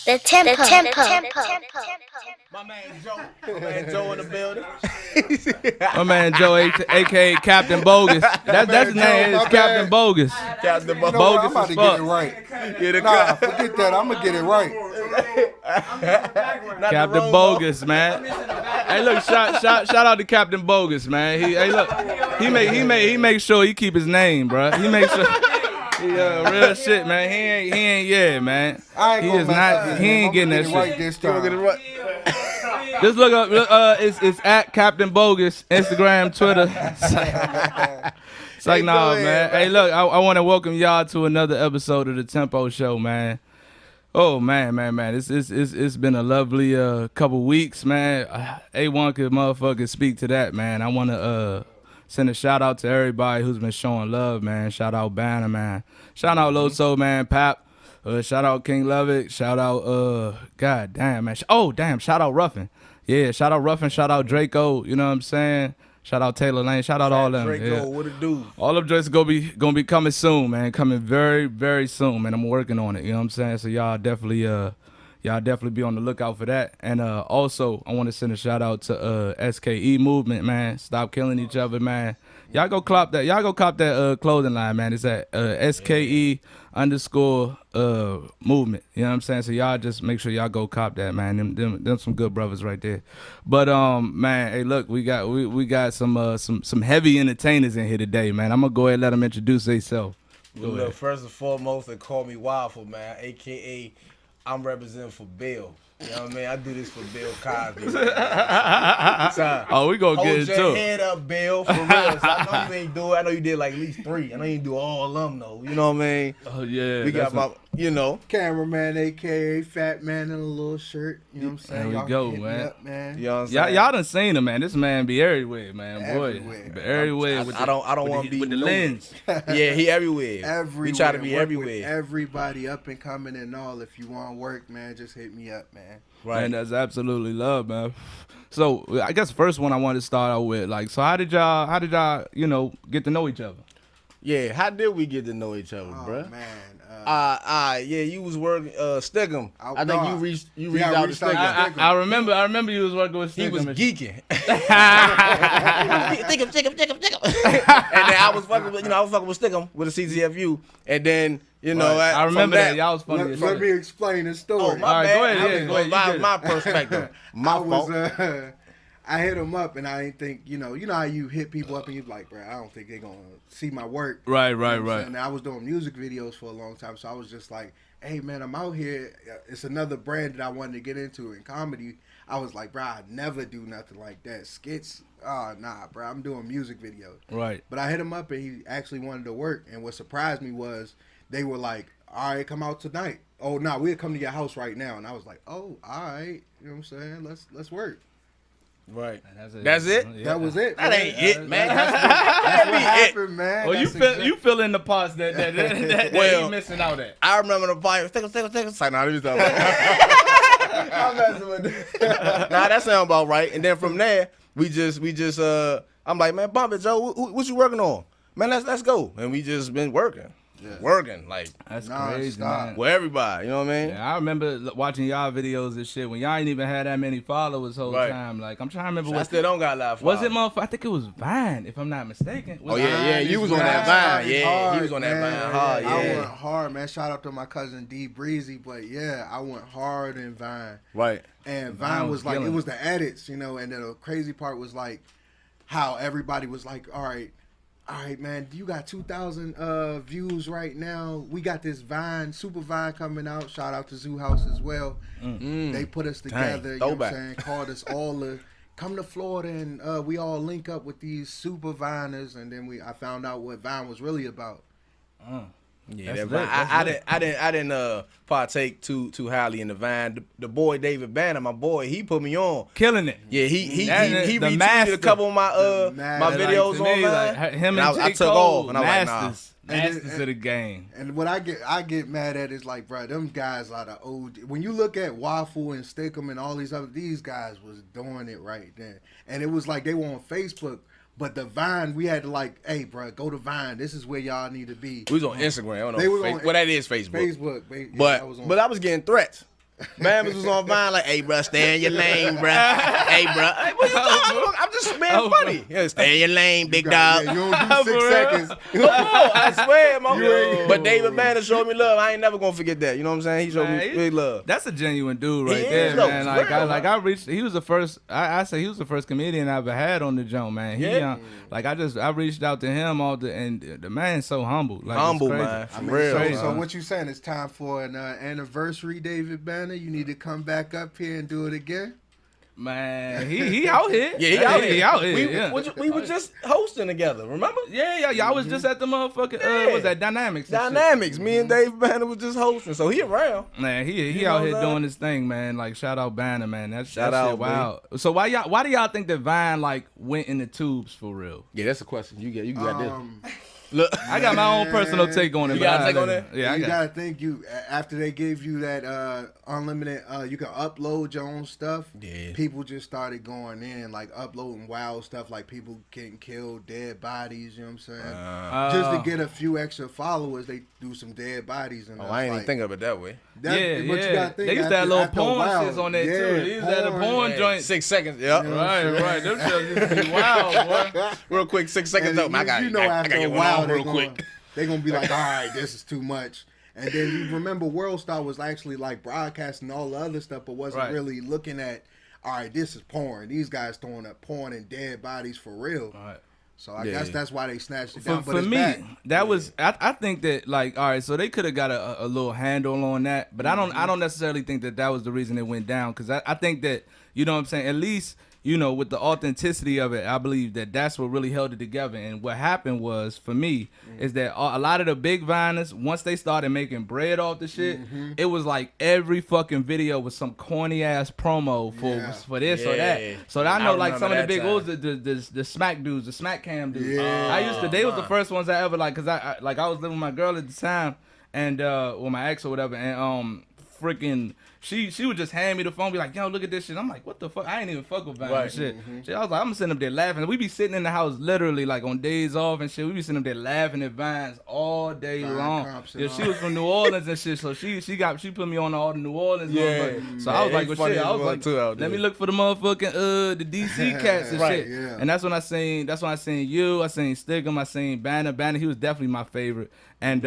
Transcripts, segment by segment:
The tempo. My man Joe in the building. My man Joe, aka Captain Bogus. That's his name. It's Captain Bogus. Captain You know what? Bogus I'm about as to fuck. get it right. Nah, forget that. I'm gonna get it right. Captain Bogus, man. Hey, look, shout out to Captain Bogus, man. He makes sure he keep his name, bro. He makes sure. Real shit, man. He ain't, yeah, man. I ain't He gonna is mess not. up. He ain't I'm getting gonna that get it shit. right this time. Just look up. It's at Captain Bogus, Instagram, Twitter. It's like, nah, man. Hey, look, I want to welcome y'all to another episode of the Tempo Show, man. Oh man. It's been a lovely couple weeks, man. A1 could motherfucker speak to that, man. I want to send a shout out to everybody who's been showing love, man. Shout out Banner, man. Shout out Loso, man. Pap. Shout out King Lovett. Shout out God damn, man. Shout out Ruffin. Yeah, shout out Ruffin. Shout out Draco. You know what I'm saying? Shout out Taylor Lane. Shout out all them. Draco, Yeah. what it do? All of them gonna be coming soon, man. Coming very, very soon, man. I'm working on it. You know what I'm saying? So y'all definitely be on the lookout for that. And also I want to send a shout out to SKE movement, man. Stop killing each other, man. Y'all go cop that clothing line, man. It's at SKE _movement. You know what I'm saying? So y'all just make sure y'all go cop that, man. Them some good brothers right there. But man, hey, look, we got some heavy entertainers in here today, man. I'm gonna go ahead and let them introduce themselves. Look, first and foremost, they call me Waffleman, aka I'm representing for Bill. You know what I mean? I do this for Bill Cosby. Oh, we gonna get Hold it your too. head up, Bill, for real. So I know you ain't do it. I know you did like at least 3. I know you didn't do all of them, though. You know what I mean? Oh yeah. We got my, you know. Cameraman, aka Fatman in a little shirt. You know what I'm saying? There we Y'all go, can hit me man. up, man. You know what I'm saying? Y'all done seen him, man. This man be everywhere, man. Everywhere. Boy, everywhere. I don't want to be with the no- lens. Yeah, he everywhere. Everywhere. We try to be Work with everywhere. everybody up and coming and all. If you want work, man, just hit me up, man. Right. Man, that's absolutely love, man. So I guess the first one I wanted to start out with, like, so how did y'all, you know, get to know each other? Yeah, how did we get to know each other, Oh bruh? man. Yeah, you was working Stickum. I think you reached out to reached out to Stickum. Stickum. I remember you was working with He was Stickum. geeking. Stickum. And then I was fucking with Stickum with the CZFU. And then, you know, Right. I remember from that. Y'all was funny as Let shit. me explain the story. Oh, my All right, bad. go ahead, I yeah, was go ahead, you gonna get it. my perspective. My I was, fault. I hit him up and I didn't think, you know how you hit people up and you're like, bro, I don't think they're gonna see my work. Right. You know what I'm saying? And I was doing music videos for a long time, so I was just like, hey man, I'm out here. It's another brand that I wanted to get into in comedy. I was like, bro, I'd never do nothing like that. Skits, nah, bro, I'm doing music videos. Right. But I hit him up and he actually wanted to work. And what surprised me was they were like, all right, come out tonight. Oh, no, we'll come to your house right now. And I was like, oh, all right. You know what I'm saying? Let's work. Right. And That's it? Yeah. That was it. That man. ain't it, man. That's That what be it. happened, man. Well, That's you fill in the parts that Well, you missing out at. I remember the fight. Stickum. It's like, nah, let me stop. I'm messing with it. Nah, that sound about right. And then from there, we just I'm like, man, bump it, Joe. What you working on? Man, let's go. And we just been working. Yeah. Working, like, That's Nah, crazy, stop. man. with everybody, you know what I mean? Yeah, I remember watching y'all videos and shit when y'all ain't even had that many followers whole Right. time. Like, I'm trying to remember I what still don't got a lot of was it, followers. motherfucker? I think it was Vine, if I'm not mistaken. Oh, yeah, Vine you is was on that Vine. Vine. Yeah, Hard, he was on that man. Vine hard, I yeah. went hard, man. Shout out to my cousin D Breezy, but yeah, I went hard in Vine. Right. And Vine Vine was was like, killing it was the edits, you know, and then the crazy part was like how everybody was like, all right, man, you got 2,000 views right now. We got this Vine, Super Vine coming out. Shout out to Zoo House as well. They put us together, you know what I'm throwback. saying? Called us all to come to Florida and we all link up with these super Viners. And then I found out what Vine was really about. Yeah, That's that lit, Vine. that's I didn't partake too highly in the Vine. The boy David Banner, my boy, he put me on. killing it. Yeah, he The retweeted master. a couple of my The my master. videos Like, to me, on like, Vine. him And and I J. took Cole, off, and I was like, masters, And masters then- of the game. And what I get mad at is like, bro, them guys are the old. When you look at Waffle and Stickum and all these guys was doing it right then. And it was like they were on Facebook, but the Vine, we had to like, hey, bro, go to Vine. This is where y'all need to be. We was on Instagram. I don't know. They was on Well, that is Facebook. Facebook, yeah, But that was on- I was getting threats. Bama's was on Vine like, hey, bro, stay in your lane, bro. Hey, bro. Hey, what you talking about? I'm just being funny. Yeah, stay in your lane, big dog. Yeah, you don't do 6 seconds. Come on, I swear, man. Yo. But David Banner showed me love. I ain't never gonna forget that. You know what I'm saying? He showed me big love. That's a genuine dude right He there, is, though. man. It's real, I reached. He was the first. I say he was the first comedian I ever had on the joint, man. He, Yeah. I reached out to him and the man's so humble. Like, Humble, it's crazy. man. For I mean, real. so what you saying? It's time for an anniversary, David Banner. You need to come back up here and do it again. Man, he out here. Yeah, he out here. He out here. We were just hosting together, remember? Yeah. I was just at the motherfucking Yeah. what's that, Dynamics? and shit. Dynamics. Me and Dave Banner was just hosting, so he around. Man, he You out know here what I'm doing his thing, man. Like, shout out Banner, man. That Shout shit out, wow. So why do y'all think that Vine like went in the tubes for real? Yeah, that's a question. You got this. Look, I got my own personal take on it. You but got a I- take on it? Yeah, I you got. gotta think after they gave you that unlimited, you can upload your own stuff. Yeah. People just started going in like uploading wild stuff, like people getting killed, dead bodies. You know what I'm saying? Just to get a few extra followers, they do some dead bodies. And I ain't even think of it that way. But you gotta think They used to have little after a porn while, shits on there yeah, too. They used to have the porn Yeah, joint. 6 seconds. Yep. Right. Them shows used to be wild, boy. Real quick, 6 seconds And up. I got you know, after a get one while, on real quick. they're gonna be like, all right, this is too much. And then you remember Worldstar was actually like broadcasting all the other stuff, but wasn't really looking at, all right, this is porn. These guys throwing up porn and dead bodies for real. Right. So I guess that's why they snatched it down. For But it's me, back. that was I think that, like, all right, so they could have got a little handle on that, but I don't necessarily think that was the reason it went down, because I think that, you know what I'm saying, at least, you know, with the authenticity of it, I believe that that's what really held it together. And what happened was, for me, is that a lot of the big Viners, once they started making bread off the shit, it was like every fucking video was some corny ass promo for this or that. So I know, like, some of the big, what was the smack dudes, the smack cam dudes. Yeah. They was the first ones I ever, like, cause I was living with my girl at the time, and with my ex or whatever, and freaking. She would just hand me the phone, be like, yo, look at this shit. I'm like, what the fuck? I ain't even fuck with Vine and shit. I was like, I'm sitting up there laughing. We be sitting in the house literally like on days off and shit. We be sitting up there laughing at Vines all day long. Yeah, she was from New Orleans and shit, so she put me on all the New Orleans. Yeah. So I was like, well, shit. I was like, too out there. let me look for the motherfucking the DC cats and shit. Yeah. And that's when I seen you, I seen Stigum, I seen Banner. Banner, he was definitely my favorite. And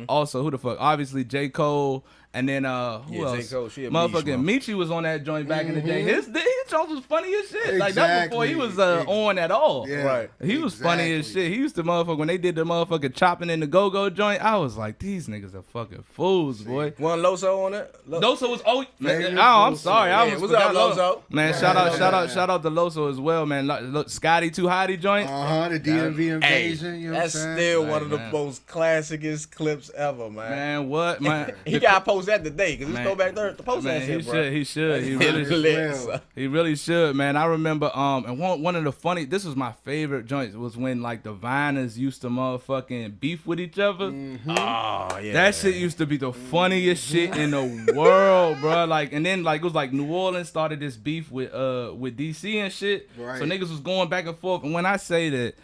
also, who the fuck? Obviously J. Cole. And then who else? J. Cole, she a motherfucking beast, Michi was on that joint back in the day. His joint was funny as shit. Like, that Exactly. before he was on at all. Yeah, Right. He was funny as shit. He used to motherfucker, when they did the motherfucking chopping in the go-go joint, I was like, these niggas are fucking fools, boy. One Loso on it. Loso was Favorite I'm Loso. sorry. I Yeah, was what's up, forgot Loso? Man, shout out to Loso as well, man. Look, Scotty Too Hottie joint. The DMV invasion. You know That's what I'm saying? still one of the man. most classicest clips ever, man. Man, what, man? He gotta post that today, cause it's Man. go back there to post Man, that shit, he bro. should. He should. He really It's should. lit, Well. son. He really should, man. I remember, and one of the funny, this was my favorite joints, was when, like, the Viners used to motherfucking beef with each other. Oh yeah. That shit used to be the funniest shit in the world, bro. Like, and then, like, it was like New Orleans started this beef with DC and shit. Right. So niggas was going back and forth. And when I say that,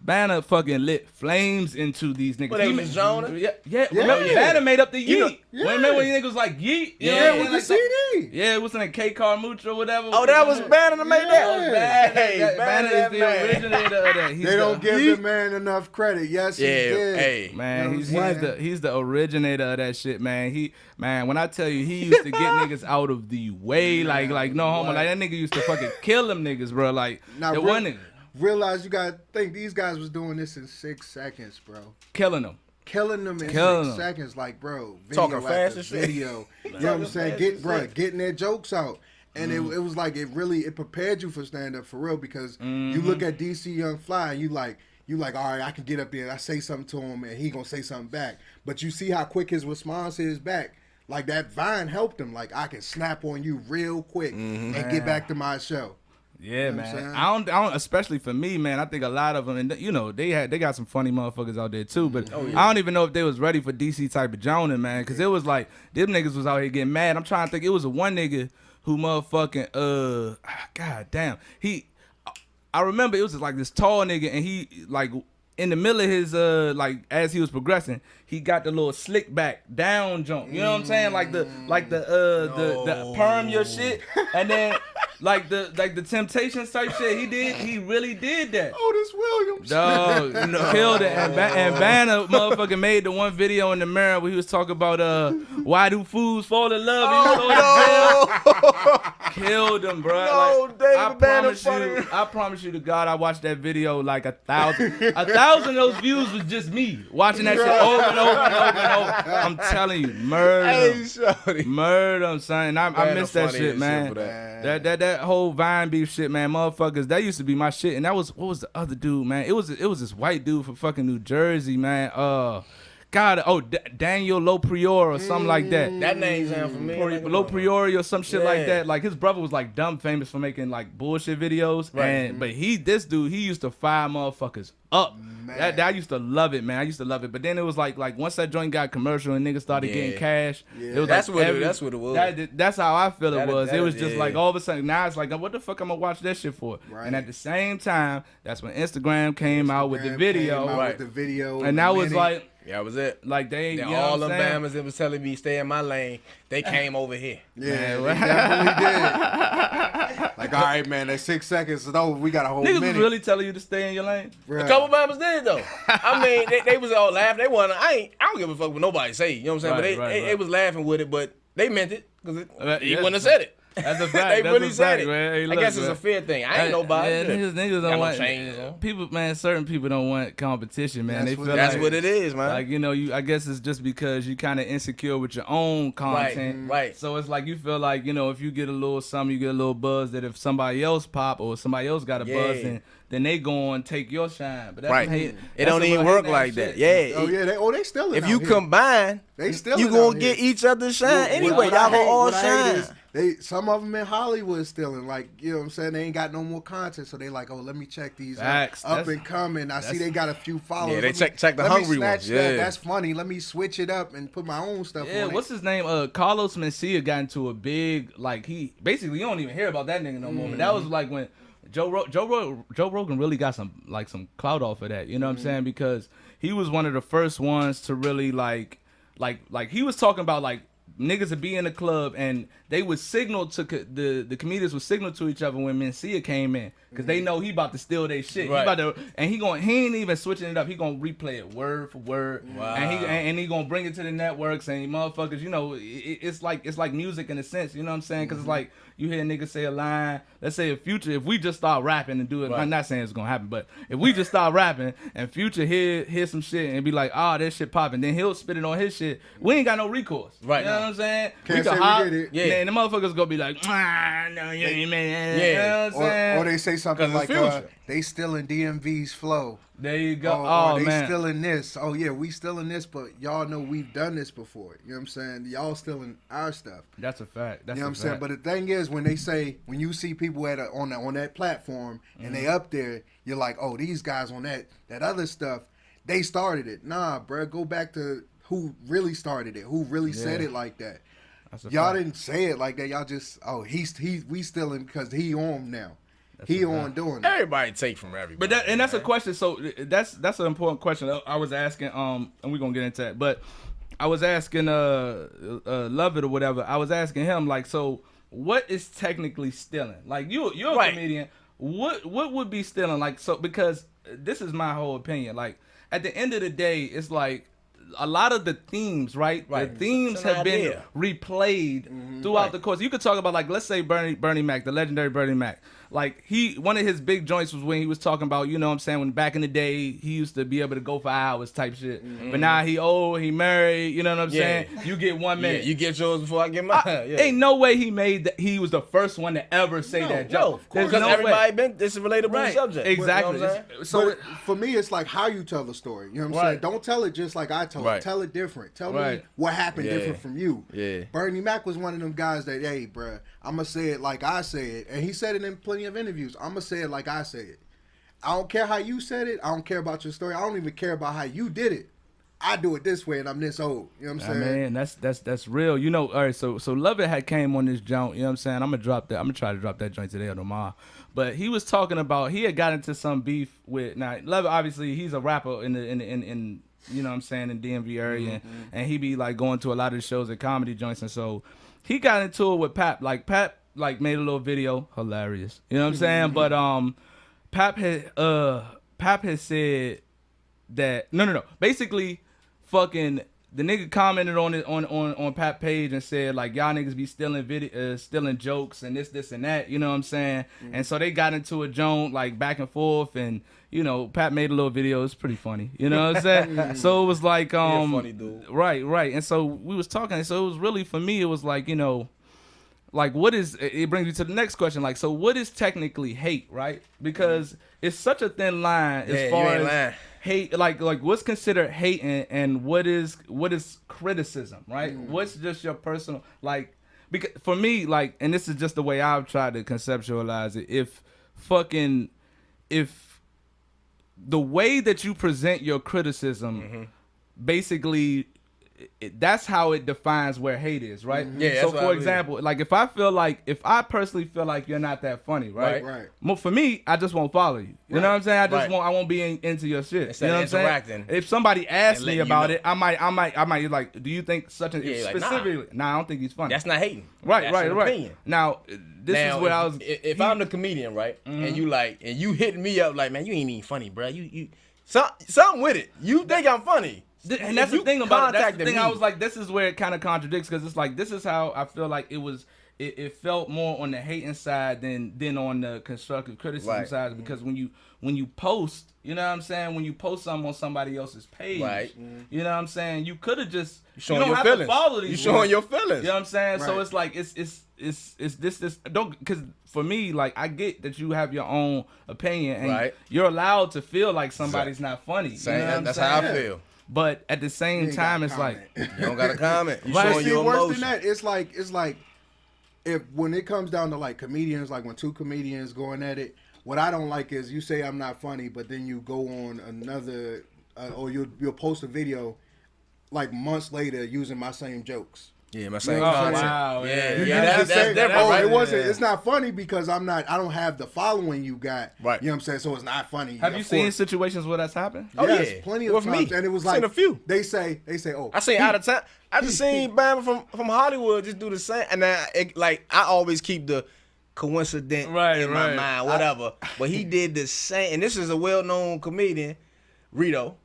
Banner fucking lit flames into these niggas. What, they was Jonah? Yeah. Remember, Banner made up the yeet. You know- Remember when you niggas was like yeet? You know Yeah, what I'm with the saying? Like, CD. yeah, it was in a K Carmucho or whatever. Oh, that was Banner that made Yeah. that. Hey, Banner is that the man. originator of that. He's They don't the- give the man enough credit. Yes, he Yeah, did. hey. Man, You he's know what I'm saying? the originator of that shit, man. When I tell you, he used to get niggas out of the way, like no homo, what? like that nigga used to fucking kill them niggas, bro. Like Now, the one nigga Realize you gotta think these guys was doing this in 6 seconds, bro. killing them. Killing them in Killing 6 them. seconds, like, bro. Video Talking after fast and shit. video. You know what I'm saying? Getting their jokes out. And it was like it prepared you for stand up for real, because you look at DC Young Fly and you like, all right, I can get up there and I say something to him and he gonna say something back. But you see how quick his response is back. Like, that Vine helped him. Like, I can snap on you real quick and get back to my show. Yeah, You know what I'm man. saying? I don't, especially for me, man. I think a lot of them, and you know, they got some funny motherfuckers out there too. But I don't even know if they was ready for DC type of joning, man. Because it was like them niggas was out here getting mad. I'm trying to think. It was one nigga who god damn. I remember it was like this tall nigga, and he like in the middle of his like as he was progressing, he got the little slick back down jump. You know what I'm saying? Like the perm your shit, and then like the Temptations type shit. He really did that. Otis Williams. Dog, killed it. And Vanna motherfucking made the one video in the mirror where he was talking about why do fools fall in love? Killed him, bro. No, like, David I promise you to God, I watched that video like 1,000. 1,000 of those views was just me watching that shit over and over and over and over. I'm telling you, murder him, son. I miss that shit, man. That whole Vine beef shit, man. Motherfuckers, that used to be my shit. And that was, what was the other dude, man? It was this white dude from fucking New Jersey, man. Daniel Loprior or something like that. That name sounds familiar. Loprior or some shit like that. Like his brother was like dumb famous for making like bullshit videos. Right. But this dude, he used to fire motherfuckers up. That I used to love it, man. I used to love it. But then it was like once that joint got commercial and niggas started getting cash. Yeah. It was that's what it was. That's how I feel it was. It was just like all of a sudden now it's like, what the fuck I'm gonna watch that shit for? Right. And at the same time, that's when Instagram came out with the video. And that was like. Yeah, that was it. Like they all them Bammers that was telling me stay in my lane, they came over here. Yeah, they definitely did. Like, all right, man, that's 6 seconds. So we got a whole minute. Niggas was really telling you to stay in your lane. Bruh. A couple Bammers did though. I mean, they was all laughing. They wasn't. I don't give a fuck what nobody say. You know what I'm saying? But they was laughing with it, but they meant it because he wouldn't have said it. That's a fact. They really said it. Man. Hey, I guess it's a fair thing. I ain't nobody. Niggas don't want people, man. Certain people don't want competition, man. That's what it is, man. Like, you know, I guess it's just because you kind of insecure with your own content, right? So it's like you feel like, you know, if you get a little something, you get a little buzz. That if somebody else pop or somebody else got a buzz, then they go and take your shine. But that's it don't even work like that. Yeah. They still. If you combine, they still. You gonna get each other shine anyway. Y'all gonna all shine. Some of them in Hollywood stealing, like, you know what I'm saying? They ain't got no more content, so they like, oh, let me check these up and coming. I see they got a few followers. Yeah, they check the hungry ones. Yeah, that's funny. Let me switch it up and put my own stuff on it. Yeah, what's his name? Carlos Mencia got into a big, like, he basically, you don't even hear about that nigga no more. But that was like when Joe Rogan really got some clout off of that. You know what I'm saying? Because he was one of the first ones to really like he was talking about like niggas would be in the club and they would signal to the comedians would signal to each other when Mencia came in because they know he about to steal their shit. Right. He about to, and he ain't even switching it up. He gonna replay it word for word. Wow. And he gonna bring it to the networks and motherfuckers. You know, it's like music in a sense. You know what I'm saying? Because it's like you hear a nigga say a line. Let's say Future, if we just start rapping and do it, I'm not saying it's gonna happen, but if we just start rapping and Future hear some shit and be like, this shit popping, then he'll spit it on his shit. We ain't got no recourse. Right. You know what I'm saying? Can't say we did it. Yeah. And the motherfuckers gonna be like, no, you ain't man. Yeah. You know what I'm saying? Or they say something like, they still in DMV's flow. There you go. Or they still in this. Oh yeah, we still in this, but y'all know we've done this before. You know what I'm saying? Y'all still in our stuff. That's a fact. You know what I'm saying? But the thing is, when you see people on that platform and they up there, you're like, oh, these guys on that other stuff, they started it. Nah, bro, go back to who really started it, who really said it like that. Y'all didn't say it like that. Y'all just, we still in because he on now. He on doing it. Everybody take from everybody. But that's a question. So that's an important question. I was asking, and we're gonna get into that. But I was asking Love It or whatever. I was asking him like, so what is technically stealing? Like you're a comedian. What would be stealing? Like, so because this is my whole opinion. Like at the end of the day, it's like a lot of the themes, right? The themes have been replayed throughout the course. You could talk about like, let's say Bernie Mac, the legendary Bernie Mac. Like one of his big joints was when he was talking about, you know what I'm saying, when back in the day he used to be able to go for hours type shit. But now he married, you know what I'm saying? You get 1 minute. You get yours before I get mine. Ain't no way he made that. He was the first one to ever say that joke. No, of course. Because everybody this is a relatable subject. Exactly. You know so for me, it's like how you tell the story. You know what I'm saying? Don't tell it just like I tell it. Tell it different. Tell me what happened different from you. Yeah. Bernie Mac was one of them guys that, hey, bruh, I'm going to say it like I say it. And he said it in plenty of interviews. I'm going to say it like I say it. I don't care how you said it. I don't care about your story. I don't even care about how you did it. I do it this way and I'm this old. You know what I'm saying? Man, that's real. You know, all right, so Love It had came on this joint, you know what I'm saying? I'm gonna try to drop that joint today or tomorrow. But he was talking about he had got into some beef with now Love It, obviously he's a rapper in you know what I'm saying, in DMV area and he be like going to a lot of the shows at comedy joints, and so he got into it with Pap. Like Pap like made a little video, hilarious. You know what I'm saying? But Pap had said that no. Basically, fucking the nigga commented on it on Pap page and said like y'all niggas be stealing jokes and this and that. You know what I'm saying? And so they got into a joint like back and forth, and you know Pap made a little video. It's pretty funny. You know what I'm saying? So it was like funny dude. Right. And so we was talking. So it was really for me. It was like, you know. Like what is it brings me to the next question, like so what is technically hate, right? Because it's such a thin line as far as hate, like what's considered hate and what is criticism, right? What's just your personal, like, because for me, like, and this is just the way I've tried to conceptualize it, if the way that you present your criticism basically that's how it defines where hate is, right? Yeah. So for example, like if I personally feel like you're not that funny, right? Well, for me, I just won't follow you. You know what I'm saying? I won't be into your shit. Instead you know of what I'm interacting. saying? If somebody asks me about it, I might like, do you think such a specifically? Like, nah, I don't think he's funny. That's not hating. Right. Opinion. Now, this is where I was. If I'm the comedian, right, and you hitting me up like, man, you ain't even funny, bro. You something with it. You think I'm funny. And that's the thing about it. That's the thing. I was like, this is where it kind of contradicts, because it's like this is how I feel like it was. It felt more on the hating side than on the constructive criticism side, because when you post, you know what I'm saying, when you post something on somebody else's page, you know what I'm saying, you could have just you don't have to follow these. You showing your feelings. You know what I'm saying? So it's like it's this don't, because for me, like, I get that you have your own opinion and you're allowed to feel like somebody's not funny. You know that's how I feel. But at the same time, it's like you don't gotta comment. You Right. showing See, your worse emotion. than that, it's like if when it comes down to like comedians, like when two comedians going at it, what I don't like is you say I'm not funny, but then you go on another or you'll post a video like months later using my same jokes. Yeah, my same. Oh, wow. That's different. Right? It wasn't. It's not funny because I don't have the following you got. Right. You know what I'm saying? So it's not funny. Have you seen situations where that's happened? Oh, yes, yeah. plenty of With times. me. And it was I've seen like a few. They say, oh, I seen out of time. I just seen Bama from Hollywood just do the same, and I always keep the coincident in my mind, whatever. But he did the same, and this is a well-known comedian, Rito.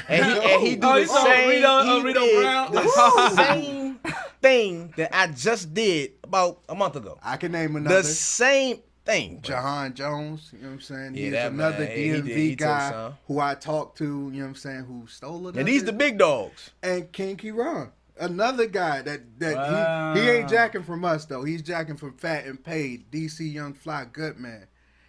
And he do the same. Rito Brown. The same thing that I just did about a month ago. I can name another. The same thing. Jahan Jones, you know what I'm saying? He's that another man, DMV guy some. who I talked to, you know what I'm saying, who stole it. And these the big dogs. And King Kiran, another guy that he ain't jacking from us though. He's jacking from Fat and Paid, DC Young Fly Good Man.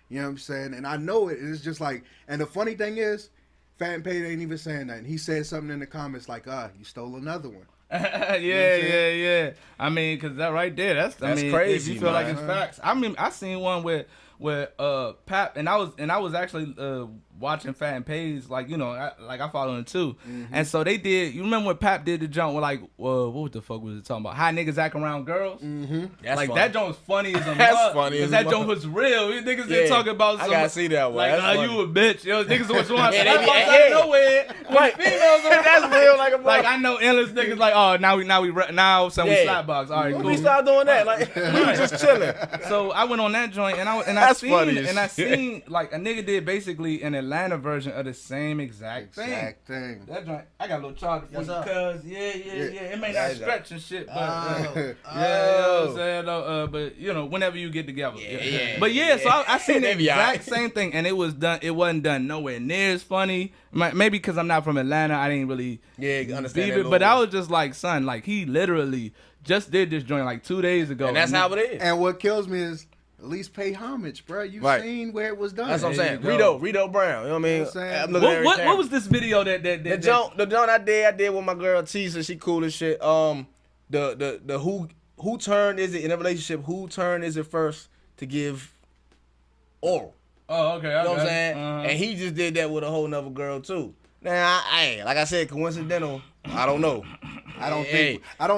You know what I'm saying? And I know it. It's just like, and the funny thing is, Fat and Paid ain't even saying nothing. He said something in the comments like, you stole another one. Yeah. I mean, because that right there, that's crazy. If you feel like it's facts. I mean, I seen one where Pap and I was actually watching Fat and Paid's, like, you know, I follow him too. And so they did. You remember when Pap did the jump with like, what the fuck was it talking about? How niggas act around girls. That's like funny. That joint was funny as a That's funny because as that joint was real. These niggas didn't talk about. I gotta see that one. Like, That's you a bitch. Yo, niggas was trying to Yeah, slap they- us yeah. out of nowhere. Right. Females, That's real, like a like, I know endless niggas like, oh, now we slap box. All right, cool. We start doing that. Like we were just chilling. So I went on that joint and I That's funny as I shit. seen like a nigga did basically an Atlanta version of the same exact thing. That joint, I got a little charger for you, cuz yeah. It may not stretch and shit, but you know what I'm saying? But you know, whenever you get together. Yeah. But yeah, so I seen the They be exact alright. same thing, and it wasn't done nowhere near as funny. Maybe because I'm not from Atlanta, I didn't really understand beef it, but I was just like, son, like he literally just did this joint like 2 days ago. And that's how it is. And what kills me is at least pay homage, bro. You seen where it was done. That's what I'm saying. There you Rito Brown. You know what I mean? You know what I'm saying? I'm looking at every What camera. was this video that The joint I did with my girl Tisa. She cool as shit. The who turn is it in a relationship? Who turn is it first to give oral? Oh, okay. You know what I'm saying? And he just did that with a whole nother girl too. Now, like I said, coincidental. I don't know. I don't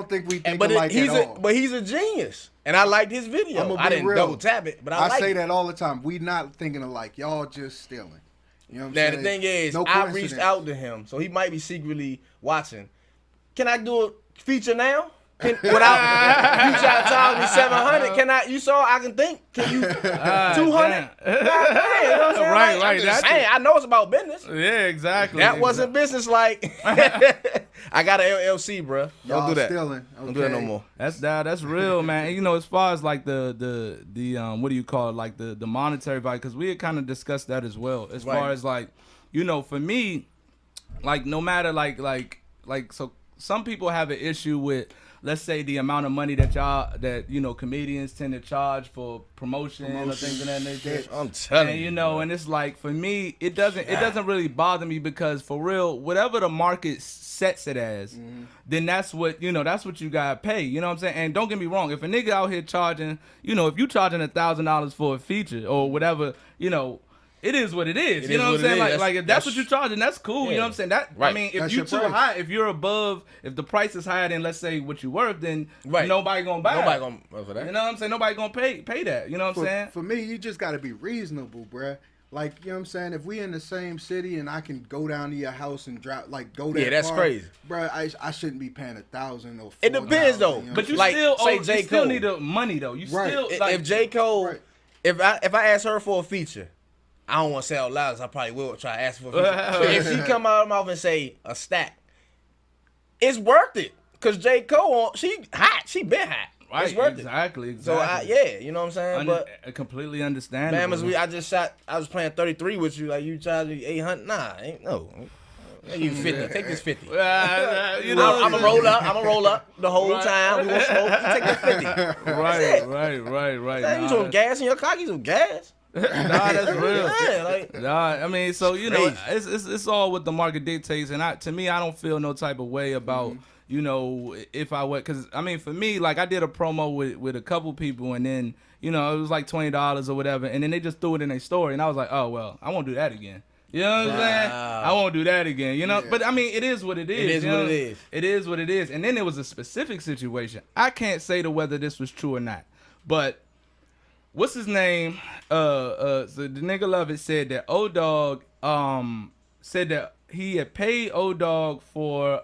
think we think But alike at all. But he's a genius, and I liked his video. I didn't double tap it, but I say it. that all the time. We not thinking alike. Y'all just stealing. You know what I'm now saying? the thing is, I reached out to him, so he might be secretly watching. Can I do a feature now? Without you try to charge me 700? Can I? You saw? I can think. Can you 200? Right. I know it's about business. Yeah, exactly. That wasn't business. Like I got an LLC, bro. Don't do that. Stealing. Okay. Don't do that no more. That's real, man. And, you know, as far as like the what do you call it? Like the monetary value, because we had kind of discussed that as well. As far as like, you know, for me, like no matter like so some people have an issue with, let's say, the amount of money that you know comedians tend to charge for promotion or things of that nature. I'm telling you know, and it's like for me, it doesn't really bother me, because for real, whatever the market sets it as, then that's what you gotta pay. You know what I'm saying? And don't get me wrong, if a nigga out here charging, you know, if you charging $1,000 for a feature or whatever, you know. It is what it is. You know what I'm saying? Like if that's what you're charging, that's cool. Yeah. You know what I'm saying? That right. I mean, if you too high, if you're above, if the price is higher than, let's say, what you worth, then nobody gonna buy. Nobody gonna for that. You know what I'm saying? Nobody gonna pay that. You know what I'm saying? For me, you just gotta be reasonable, bruh. Like, you know what I'm saying? If we in the same city and I can go down to your house and drop, like, go there. Yeah, that's crazy. Bro, I shouldn't be paying $1,000 or $4,000. It depends, though. You know but you like, still, say J. you still Cole. need the money, though. You still, like, like, if J. Cole, if I ask her for a feature, I don't want to say out loud, because I probably will try to ask for a feature. But if she come out of her mouth and say a stack, it's worth it. Because J. Cole, she hot. She been hot. Right, it's worth exactly. it. So, you know what I'm saying? But I completely understand. I was playing 33 with you. Like, you charged me 800. Nah, ain't no. You 50. Take this 50. You know, I'm going to roll up. I'm going to roll up the whole time. We going to smoke. You take that 50. Right. Nah, you some gas in your car? You some gas? Nah, that's real. Yeah, I mean, so you know, it's all what the market dictates, and to me, I don't feel no type of way about you know if I would, because I mean, for me, like I did a promo with a couple people, and then you know it was like $20 or whatever, and then they just threw it in their story, and I was like, oh well, I won't do that again. You know what I'm saying? I won't do that again. You know, but I mean, it is what it is. It is what it is. It is what it is. And then there was a specific situation. I can't say to whether this was true or not, but. What's his name? So the nigga Love It said that O-Dog said that he had paid O-Dog for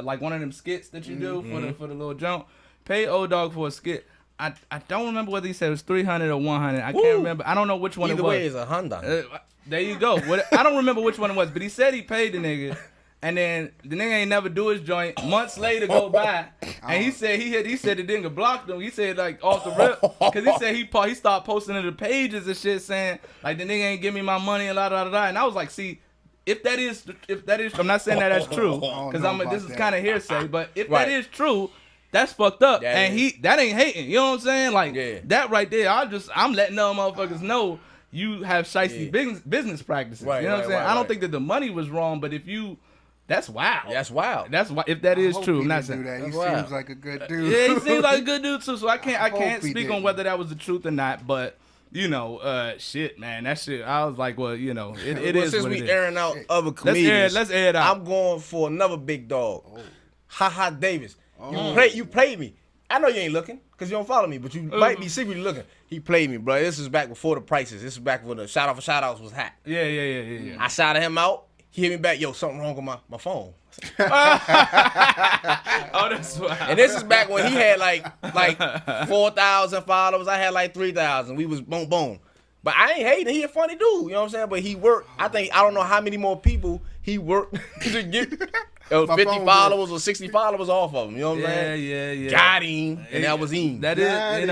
like one of them skits that you do for the little jump. Pay O-Dog for a skit. I don't remember whether he said it was 300 or 100. I can't remember. I don't know which one it was. Either way, it's $100. There you go. I don't remember which one it was, but he said he paid the nigga. And then the nigga ain't never do his joint. Months later go by, and he said the nigga blocked him. He said like off the rip, because he said he started posting to the pages and shit saying like the nigga ain't give me my money and la da da da. And I was like, see, if that is, I'm not saying that's true, because this is kind of hearsay, but if that is true, that's fucked up, and that ain't hating. You know what I'm saying? Like that right there. I'm letting them motherfuckers know you have shiesty business practices. Right, you know what I'm saying? right, I don't think that the money was wrong, but if you that's wild. That's wild. That's why if that is true. I'm not saying that. He seems like a good dude. Yeah, he seems like a good dude too. So I can't speak on whether that was the truth or not. But you know, shit, man, that shit. I was like, well, you know, it is. Since what we it is. airing out other comedians, let's air it out. I'm going for another big dog. Ha Davis. You played me. I know you ain't looking because you don't follow me, but you might be secretly looking. He played me, bro. This is back before the prices. This is back when the shout-outs was hot. Yeah. I shouted him out. He hit me back, yo, something wrong with my phone. Oh, that's wild. And this is back when he had like 4,000 followers. I had like 3,000. We was boom, boom. But I ain't hating. He a funny dude. You know what I'm saying? But he worked. I don't know how many more people he worked to get 50 followers or 60 followers off of him. You know what I'm saying? Yeah. Got him. And that was him. That is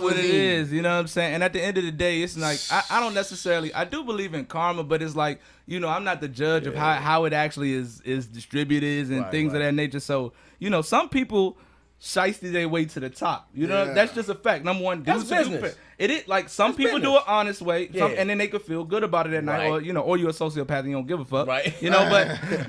what it is. You know what I'm saying? And at the end of the day, it's like, I don't necessarily, I do believe in karma, but it's like, you know, I'm not the judge of how it actually is distributed and things of that nature. So, you know, some people shiesty their way to the top. You know, that's just a fact. Number one, that's business. It is like some people do it honest way, and then they could feel good about it at night, or you know, or you're a sociopath and you don't give a fuck, right? You know,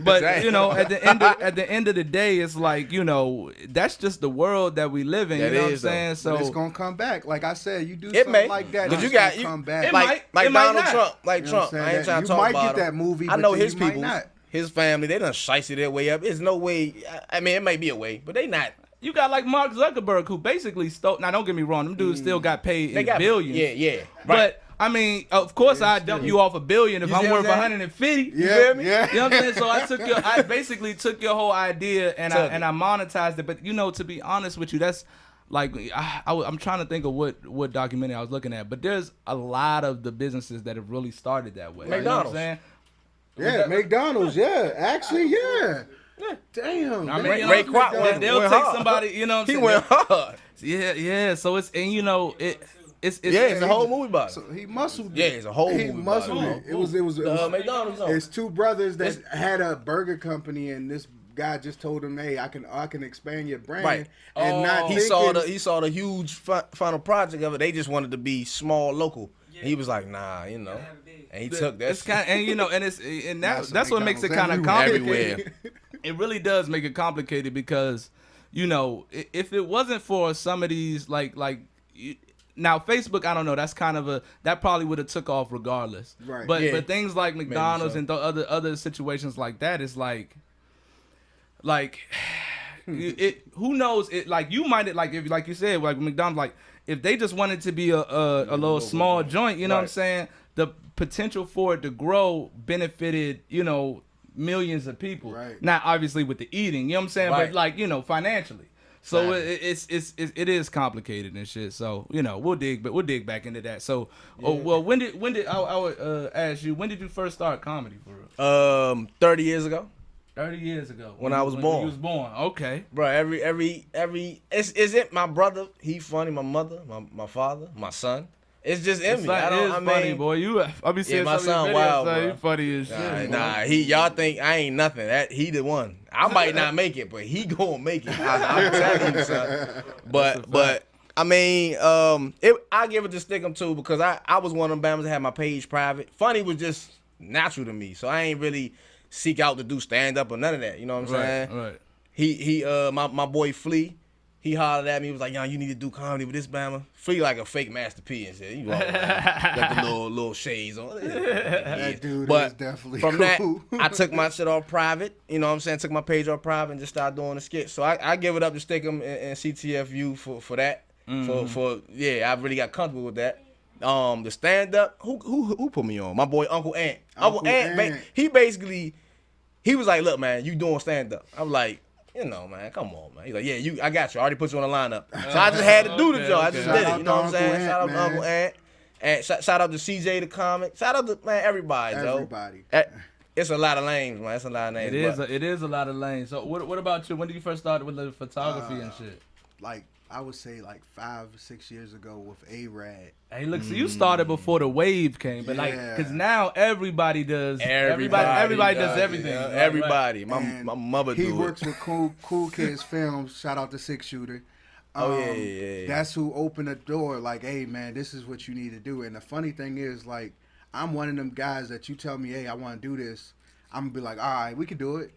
but you know, at the end of the day, it's like, you know, that's just the world that we live in. You know what I'm saying? So but it's gonna come back. Like I said, you do something like that, but you got come back. Like Donald Trump, like Trump. I ain't trying to talk about him. You might get that movie. I know his people. his family, they done shicey their way up. There's no way. I mean, it might be a way, but they not. You got like Mark Zuckerberg, who basically stole. Now, don't get me wrong, them dudes still got paid in billions. Yeah, right. But I mean, of course, I'd dump you off $1 billion if I'm worth 150. You feel me? Yeah. You know what I'm saying? So I basically took your whole idea and I monetized it. But to be honest with you, that's like I'm trying to think of what documentary I was looking at. But there's a lot of the businesses that have really started that way. McDonald's. You know what I'm saying? Yeah, McDonald's. Yeah, actually, yeah. Damn. I mean, Ray Kroc they'll went take hard. somebody. You know what I'm He saying? went hard. Yeah. So it's it's It's a whole movie about it. So he muscled it. Yeah, it's a whole movie He about muscled it. it. It was McDonald's. It's two brothers that had a burger company, and this guy just told him, "Hey, I can expand your brand." Right. And not He saw the huge final project of it. They just wanted to be small, local. He was like, nah, and he took that. It's kind of, that's what makes it kind of everywhere. complicated. It really does make it complicated because, if it wasn't for some of these now Facebook, I don't know. That's kind of that probably would have took off regardless. Right. But things like McDonald's so. and other situations like that is like who knows it, like you might if like you said, like McDonald's, like if they just wanted to be a little small joint, you know what I'm saying, the potential for it to grow benefited millions of people. Right. Not obviously with the eating, you know what I'm saying, Right. but financially. So Exactly. it is complicated and shit. So we'll dig back into that. So when did I would ask you, when did you first start comedy for real? 30 years ago. 30 years ago. When I was born. You was born. Okay. Bro, every is it my brother? He funny. My mother, my father, my son. It's just in It's me. like, I it's funny, boy. I be seeing my some of son your videos, wild, so bro. you funny as shit. Nah, y'all think I ain't nothing. That he the one. I might not make it, but he gonna make it. I'm telling you, son. But I mean, I give it to Stickum too because I was one of them Bama's that had my page private. Funny was just natural to me, so I ain't really seek out to do stand up or none of that. You know what I'm saying? Right. He my boy Flea, he hollered at me. He was like, "Yo, you need to do comedy with this Bama." Flea like a fake Master P and shit. You know, got the little shades on. That dude But is definitely from cool. that, I took my shit off private. You know what I'm saying? Took my page off private and just started doing the skit. So I give it up to Stickum and CTFU for that. Mm-hmm. I really got comfortable with that. The stand up, who put me on? My boy Uncle Ant. Uncle Ant. He was like, "Look, man, you doing stand up?" I'm like, man, come on, man. He's like, "Yeah, I got you. I already put you on the lineup." So I just had to do the job. I just did it. You know what I'm saying? Shout out to Uncle Ant. And shout out to CJ the comic. Shout out to everybody, Joe. Everybody. It's a lot of lanes, man. It's a lot of names. It is a lot of lanes. So what about you? When did you first start with the photography and shit? Like I would say like 5 or 6 years ago with A-Rad. Hey, look, so you started before the wave came, but because now everybody does. Everybody does everything. Yeah. Right, Everybody. right. My mother do it. He works with Cool Kids Films. Shout out to Six Shooter. Yeah. That's who opened the door. Like, hey man, this is what you need to do. And the funny thing is, like, I'm one of them guys that you tell me, hey, I want to do this. I'm gonna be like, all right, we can do it.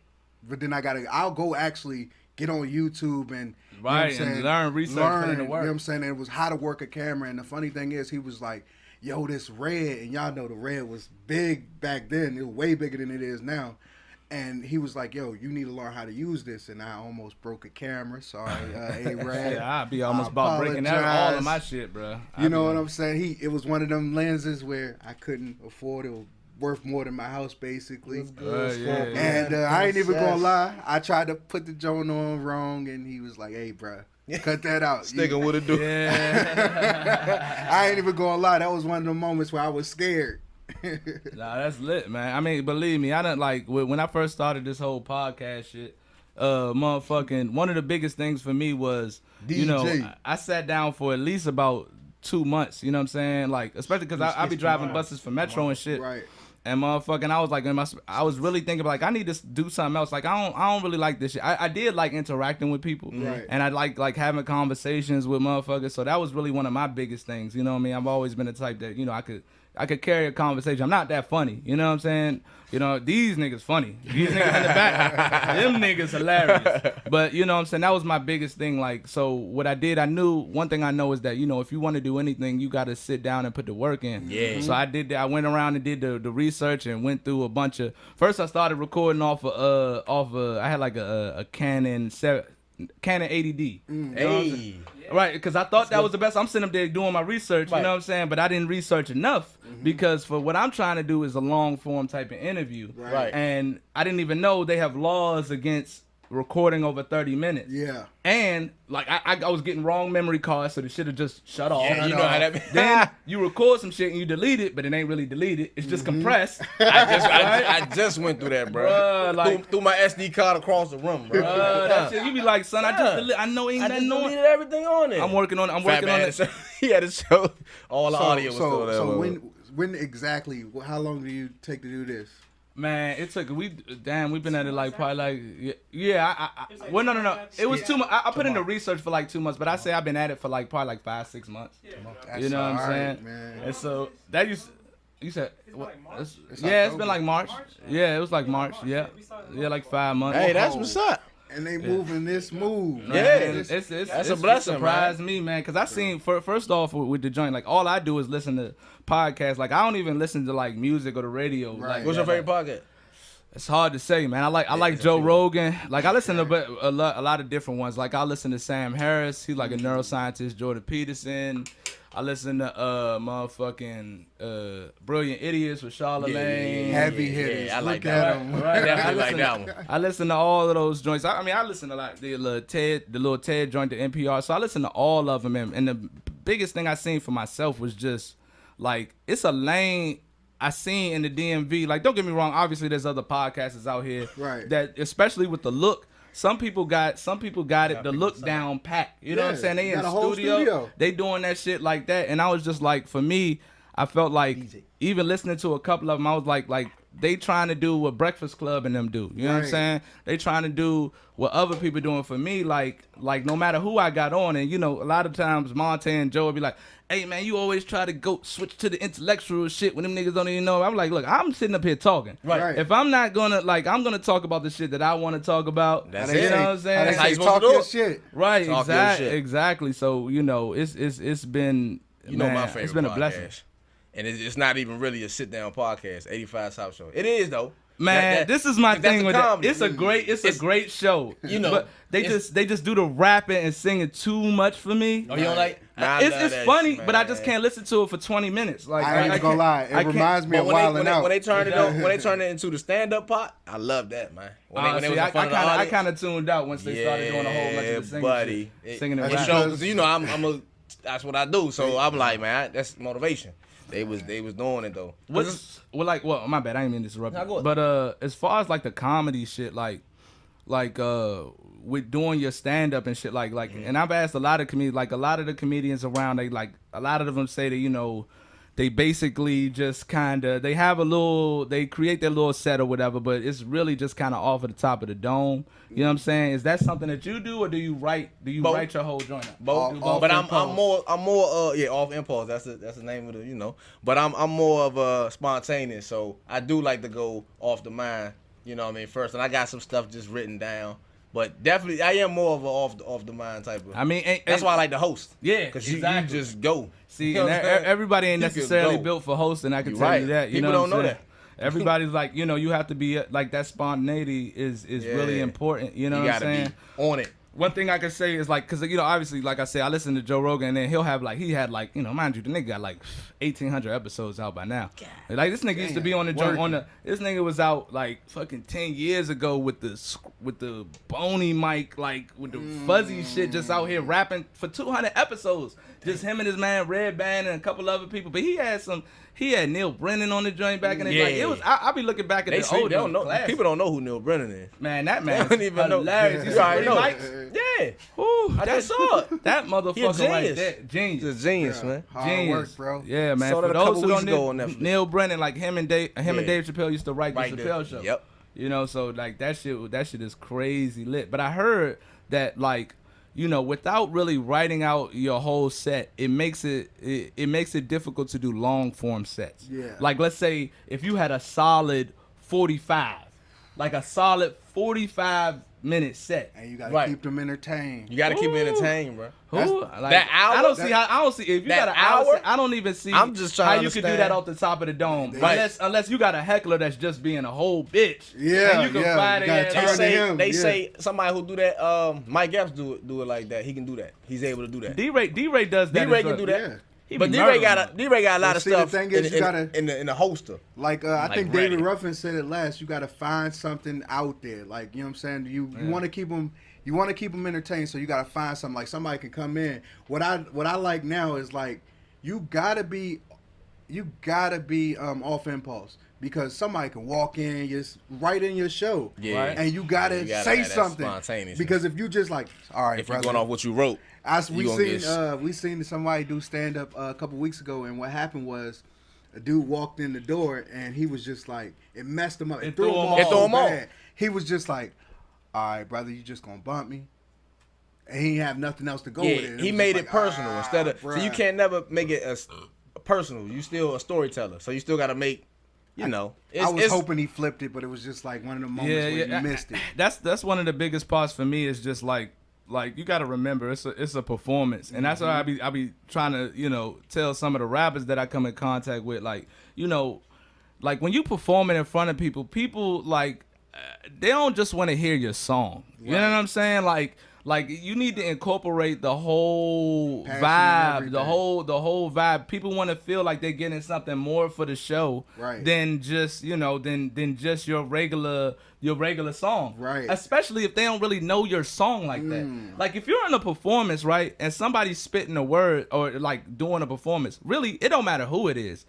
But then I'll go actually get on YouTube and and learn, research, put in the work. You know what I'm saying? And it was how to work a camera. And the funny thing is, he was like, yo, this Red, and y'all know the Red was big back then. It was way bigger than it is now. And he was like, yo, you need to learn how to use this. And I almost broke a camera. Sorry, A-Rad. I'd be almost about breaking out all of my shit, bro. You know what I'm saying? It was one of them lenses where I couldn't afford it. Worth more than my house, basically. And I ain't even gonna lie. I tried to put the joint on wrong, and he was like, "Hey, bro, cut that out." Stickum would have do. Yeah. I ain't even gonna lie. That was one of the moments where I was scared. Nah, that's lit, man. I mean, believe me, I didn't like when I first started this whole podcast shit. Motherfucking one of the biggest things for me was, I sat down for at least about 2 months. You know what I'm saying? Like, especially because I be driving buses for Metro and shit. Right. And motherfucking, I was like, I was really thinking like I need to do something else. Like I don't really like this shit. I did like interacting with people, right. And I like having conversations with motherfuckers. So that was really one of my biggest things. You know what I mean? I've always been the type that I could I could carry a conversation. I'm not that funny. You know what I'm saying? You know, these niggas funny. These niggas in the back, them niggas hilarious. But you know what I'm saying? That was my biggest thing. Like, so what I did, I knew, one thing I know is that, you know, if you want to do anything, you got to sit down and put the work in. Yeah. So I did that. I went around and did the research and went through a bunch of, first I started recording off I had like a Canon 80D. Hey. Right, because I thought that was the best. I'm sitting up there doing my research, you know what I'm saying? But I didn't research enough because for what I'm trying to do is a long form type of interview. Right. And I didn't even know they have laws against recording over 30 minutes. Yeah. And like I was getting wrong memory cards, so the shit would just shut off. Yeah, you know how that be. Then you record some shit and you delete it, but it ain't really deleted. It's just compressed. I just went through that, bro. Bruh, like- threw my SD card across the room, bro. That shit, you be like, son, I know ain't I nothing just on. deleted everything on it. I'm working on it. He had to show all the audio was still there. So when exactly? How long do you take to do this? Man, it took we've been at it like probably like well no it was 2 months. I put in the research for like 2 months, but I say I've been at it for like probably like 5-6 months. That's You know what I'm saying? man. And so that you said what? It's It's October. been like March. Yeah, it was like March. Yeah, like 5 months. Hey, that's what's up. And they moving this move. Man, Yeah. it's That's a blessing, Surprised me, man, because I seen first off with the joint, like all I do is listen to podcasts. Like I don't even listen to like music or the radio. Right. Like, What's your favorite podcast? It's hard to say, man. I like Joe Rogan. Like I listen to a lot of different ones. Like I listen to Sam Harris. He's like a neuroscientist. Jordan Peterson. I listen to motherfucking Brilliant Idiots with Charlamagne. Heavy hitters. Yeah, I like Look that at one. them. Right. Definitely like that one. I listen to all of those joints. I mean, I listen to like the little Ted joint, the NPR. So I listen to all of them. And the biggest thing I seen for myself was just like it's a lane I seen in the DMV. Like, don't get me wrong. Obviously, there's other podcasters out here Right. that, especially with the look. Some people got it the look down pat. You know what I'm Yeah, saying? They you in got a whole studio, studio. they doing that shit like that. And I was just like, for me, I felt like even listening to a couple of them, I was like they trying to do what Breakfast Club and them do. You know what I'm Right. saying? They trying to do what other people doing. For me, like no matter who I got on, and you know, a lot of times Monte and Joe would be like, hey man, you always try to go switch to the intellectual shit when them niggas don't even know. I'm like, look, I'm sitting up here talking. Right. If I'm not gonna I'm gonna talk about the shit that I want to talk about. That's you it. know what I'm saying? That's how you Talk supposed to do your it. shit. Right, Talk your shit. exactly. So, you know, it's been You know my man, favorite it's been a podcast. blessing. And it's not even really a sit-down podcast, 85 South Show. It is, though. Man, this is my that's thing a with it. comedy. It's a great show. You know, but they just do the rapping and singing too much for me. Oh, you don't like? Nah, I love It's that funny, shit, but I man. just can't listen to it for 20 minutes. Like I ain't even gonna lie. It reminds me But of when Wildin' Out. when they turn it on, when they turn it into the stand-up part, I love that, man. When they was in front of the I audience. kind of tuned out once they started doing a whole bunch of the singing buddy. shit. Singing and It rapping. shows, you know, that's what I do. So I'm like, man, that's motivation. They was doing it though. Well, my bad, I didn't mean to interrupt. Nah, go You. ahead. But as far as like the comedy shit, like with doing your stand up and shit, like and I've asked a lot of the comedians around, they like a lot of them say that, you know, they basically just kind of they create their little set or whatever, but it's really just kind of off of the top of the dome. You know what I'm saying? Is that something that you do, or do you write Both. write your whole joint up? Both, Off but I'm impulse. more off impulse. That's the name of the, you know. But I'm more of a spontaneous, so I do like to go off the mind. You know what I mean? First, and I got some stuff just written down. But definitely, I am more of a off the mind type of. I mean, that's why I like to host. Yeah, because exactly. you just go. See, You know and what I'm saying? everybody ain't You can necessarily go. built for hosting. I can You tell right. you that. You People know don't what I'm know saying? that. Everybody's like, you know, you have to be like that spontaneity is really Yeah. important. You know You what I'm gotta saying? be on it. One thing I can say is like, cause you know, obviously, like I said, I listen to Joe Rogan, and then he had like, you know, mind you, the nigga got like 1,800 episodes out by now. Like this nigga used to be on the joint this nigga was out like fucking 10 years ago with the bony mic, like with the fuzzy shit, just out here rapping for 200 episodes. Just him and his man Red Band and a couple other people, but he had Neil Brennan on the joint back in the day. Like, it was. I be looking back at the old. They don't know. classics. People don't know who Neil Brennan is. Man, that They man don't even know. hilarious. You You already see know. mics? Yeah, Whew, I just saw it. that He a motherfucker right genius. there, genius. He's a genius, man. Hard Genius. work, bro. Yeah, man. Saw For that a those couple who weeks don't ago know, on Netflix. Neil Brennan, like him and Dave Yeah. Chappelle used to write Right the there. Chappelle show. Yep. You know, so like that shit is crazy lit. But I heard that like you know, without really writing out your whole set, it makes it difficult to do long form sets. Yeah. Like, let's say if you had a solid 45, like a solid 45-minute set. And you gotta Right. keep them entertained. You gotta keep it entertained, bro. Who? that hour- I don't see if you that got an hour. hour? I don't even see I'm just trying how to you could do understand. that off the top of the dome, Right. unless you got a heckler that's just being a whole bitch. Yeah, and you can yeah, find you gotta it. turn They to say him, they yeah. say somebody who do that. Mike Epps do it like that. He can do that. He's able to do that. D-Ray does that. D-Ray as can well. do that. Yeah. He But be D-Ray murdering got a lot of see, the stuff thing is, you gotta- in the holster. Like I Like think ready. David Ruffin said it last. You got to find something out there. Like, you know what I'm saying. You want to keep them. You want to keep them entertained. So you got to find something. Like somebody can come in. What I like now is like you gotta be off impulse, because somebody can walk in just right in your show. Yeah. And you gotta, You gotta say have that something. spontaneous. Because if you just like, all right, If you're brother, going off what you wrote, we you gonna seen somebody do stand up a couple weeks ago, and what happened was a dude walked in the door and he was just like, it messed him up. It threw him off. It threw so him off. bad. He was just like, all right, brother, you just gonna bump me, and he didn't have nothing else to go with it. And he was made just it like, personal instead of. So you bruh. can't never make it a personal. You still a storyteller, so you still got to make. You know, I was hoping he flipped it, but it was just like one of the moments where you missed it. That's one of the biggest parts for me. Is just like you got to remember it's a performance, and that's why I be trying to, you know, tell some of the rappers that I come in contact with, like, you know, like when you performing in front of people like they don't just want to hear your song. You know what I'm saying? Like you need to incorporate the whole Passion and vibe, everything. the whole vibe. People want to feel like they're getting something more for the show Right. than just, you know, than just your regular song. Right. Especially if they don't really know your song like that. Like if you're in a performance, right, and somebody's spitting a word or like doing a performance, really, it don't matter who it is.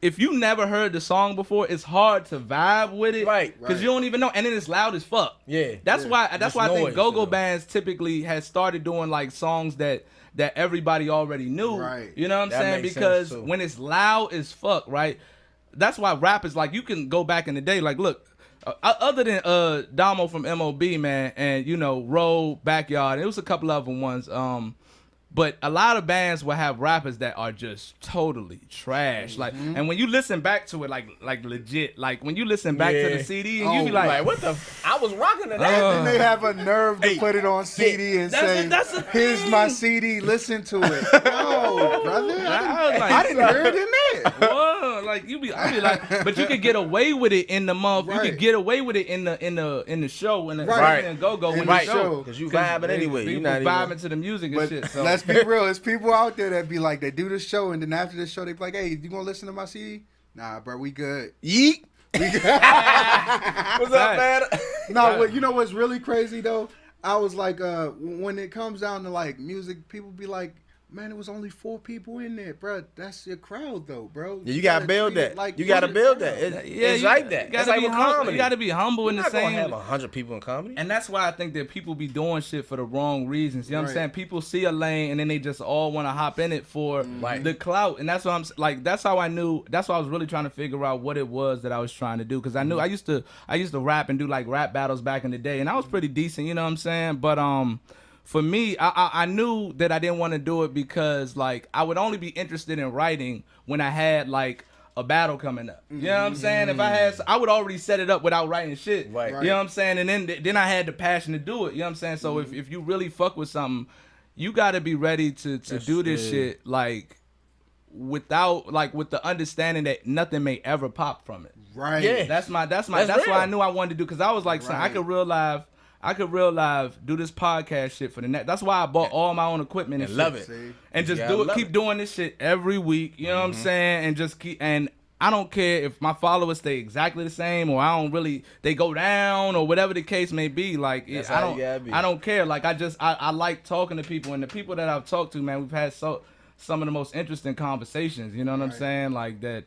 If you never heard the song before, it's hard to vibe with it, Right. Because you don't even know, and then it's loud as fuck. Yeah. That's why I Just think noise, go-go you know. bands typically has started doing like songs that everybody already knew. Right. You know what I'm That saying? makes Because sense, too. when it's loud as fuck, right? That's why rap is like, you can go back in the day, like, look, other than Damo from MOB, man, and, you know, Road, Backyard, it was a couple other ones. But a lot of bands will have rappers that are just totally trash. Like, and when you listen back to it, like legit, like when you listen back to Yeah. the CD and you be like, what the? I was rocking to that. Then they have a nerve to put it on CD and say, that's the "Here's thing. my CD, listen to it." No, brother, I was like, I didn't hear it in there. whoa, like I be like, but you could get away with it in the month. You Right. could get away with it in the show and Right. and go In when the the Right, show. because you vibing anyway. You're People not even. vibing to the music and But shit. So let's be real, there's people out there that be like, they do the show, and then after the show, they be like, "Hey, you gonna listen to my CD?" Nah, bro, we good. Yeet. What's up, man? No, you know what's really crazy though? I was like, when it comes down to like music, people be like, "Man, it was only 4 people in there, bro. That's your crowd, though, bro." Yeah, you gotta build treat it that. like You gotta your build crowd. that. It's like that. You It's gotta like be with humble. comedy. You gotta be humble in You're the not gonna same. have 100 people in comedy. And that's why I think that people be doing shit for the wrong reasons. You know what I'm Right. saying? People see a lane and then they just all want to hop in it for Right. the clout. And that's what I'm like. That's how I knew. That's why I was really trying to figure out what it was that I was trying to do. Because I knew I used to rap and do like rap battles back in the day, and I was pretty decent. You know what I'm saying? But for me, I knew that I didn't want to do it because like I would only be interested in writing when I had like a battle coming up. You know what I'm saying? If I would already set it up without writing shit. Right. You know what I'm saying? And then I had the passion to do it. You know what I'm saying? So if you really fuck with something, you got to be ready to do this shit like with the understanding that nothing may ever pop from it. Right. Yeah. That's why real. I knew I wanted to do, because I was like, son, I could real live do this podcast shit for the next. That's why I bought all my own equipment and shit. love it. See? And just Yeah, do I it, love keep it. doing this shit every week. You know what I'm saying? And just keep, and I don't care if my followers stay exactly the same or they go down or whatever the case may be. Like That's I how you gotta be. don't care. Like I like talking to people, and the people that I've talked to, man, we've had some of the most interesting conversations. You know what I'm saying? Like that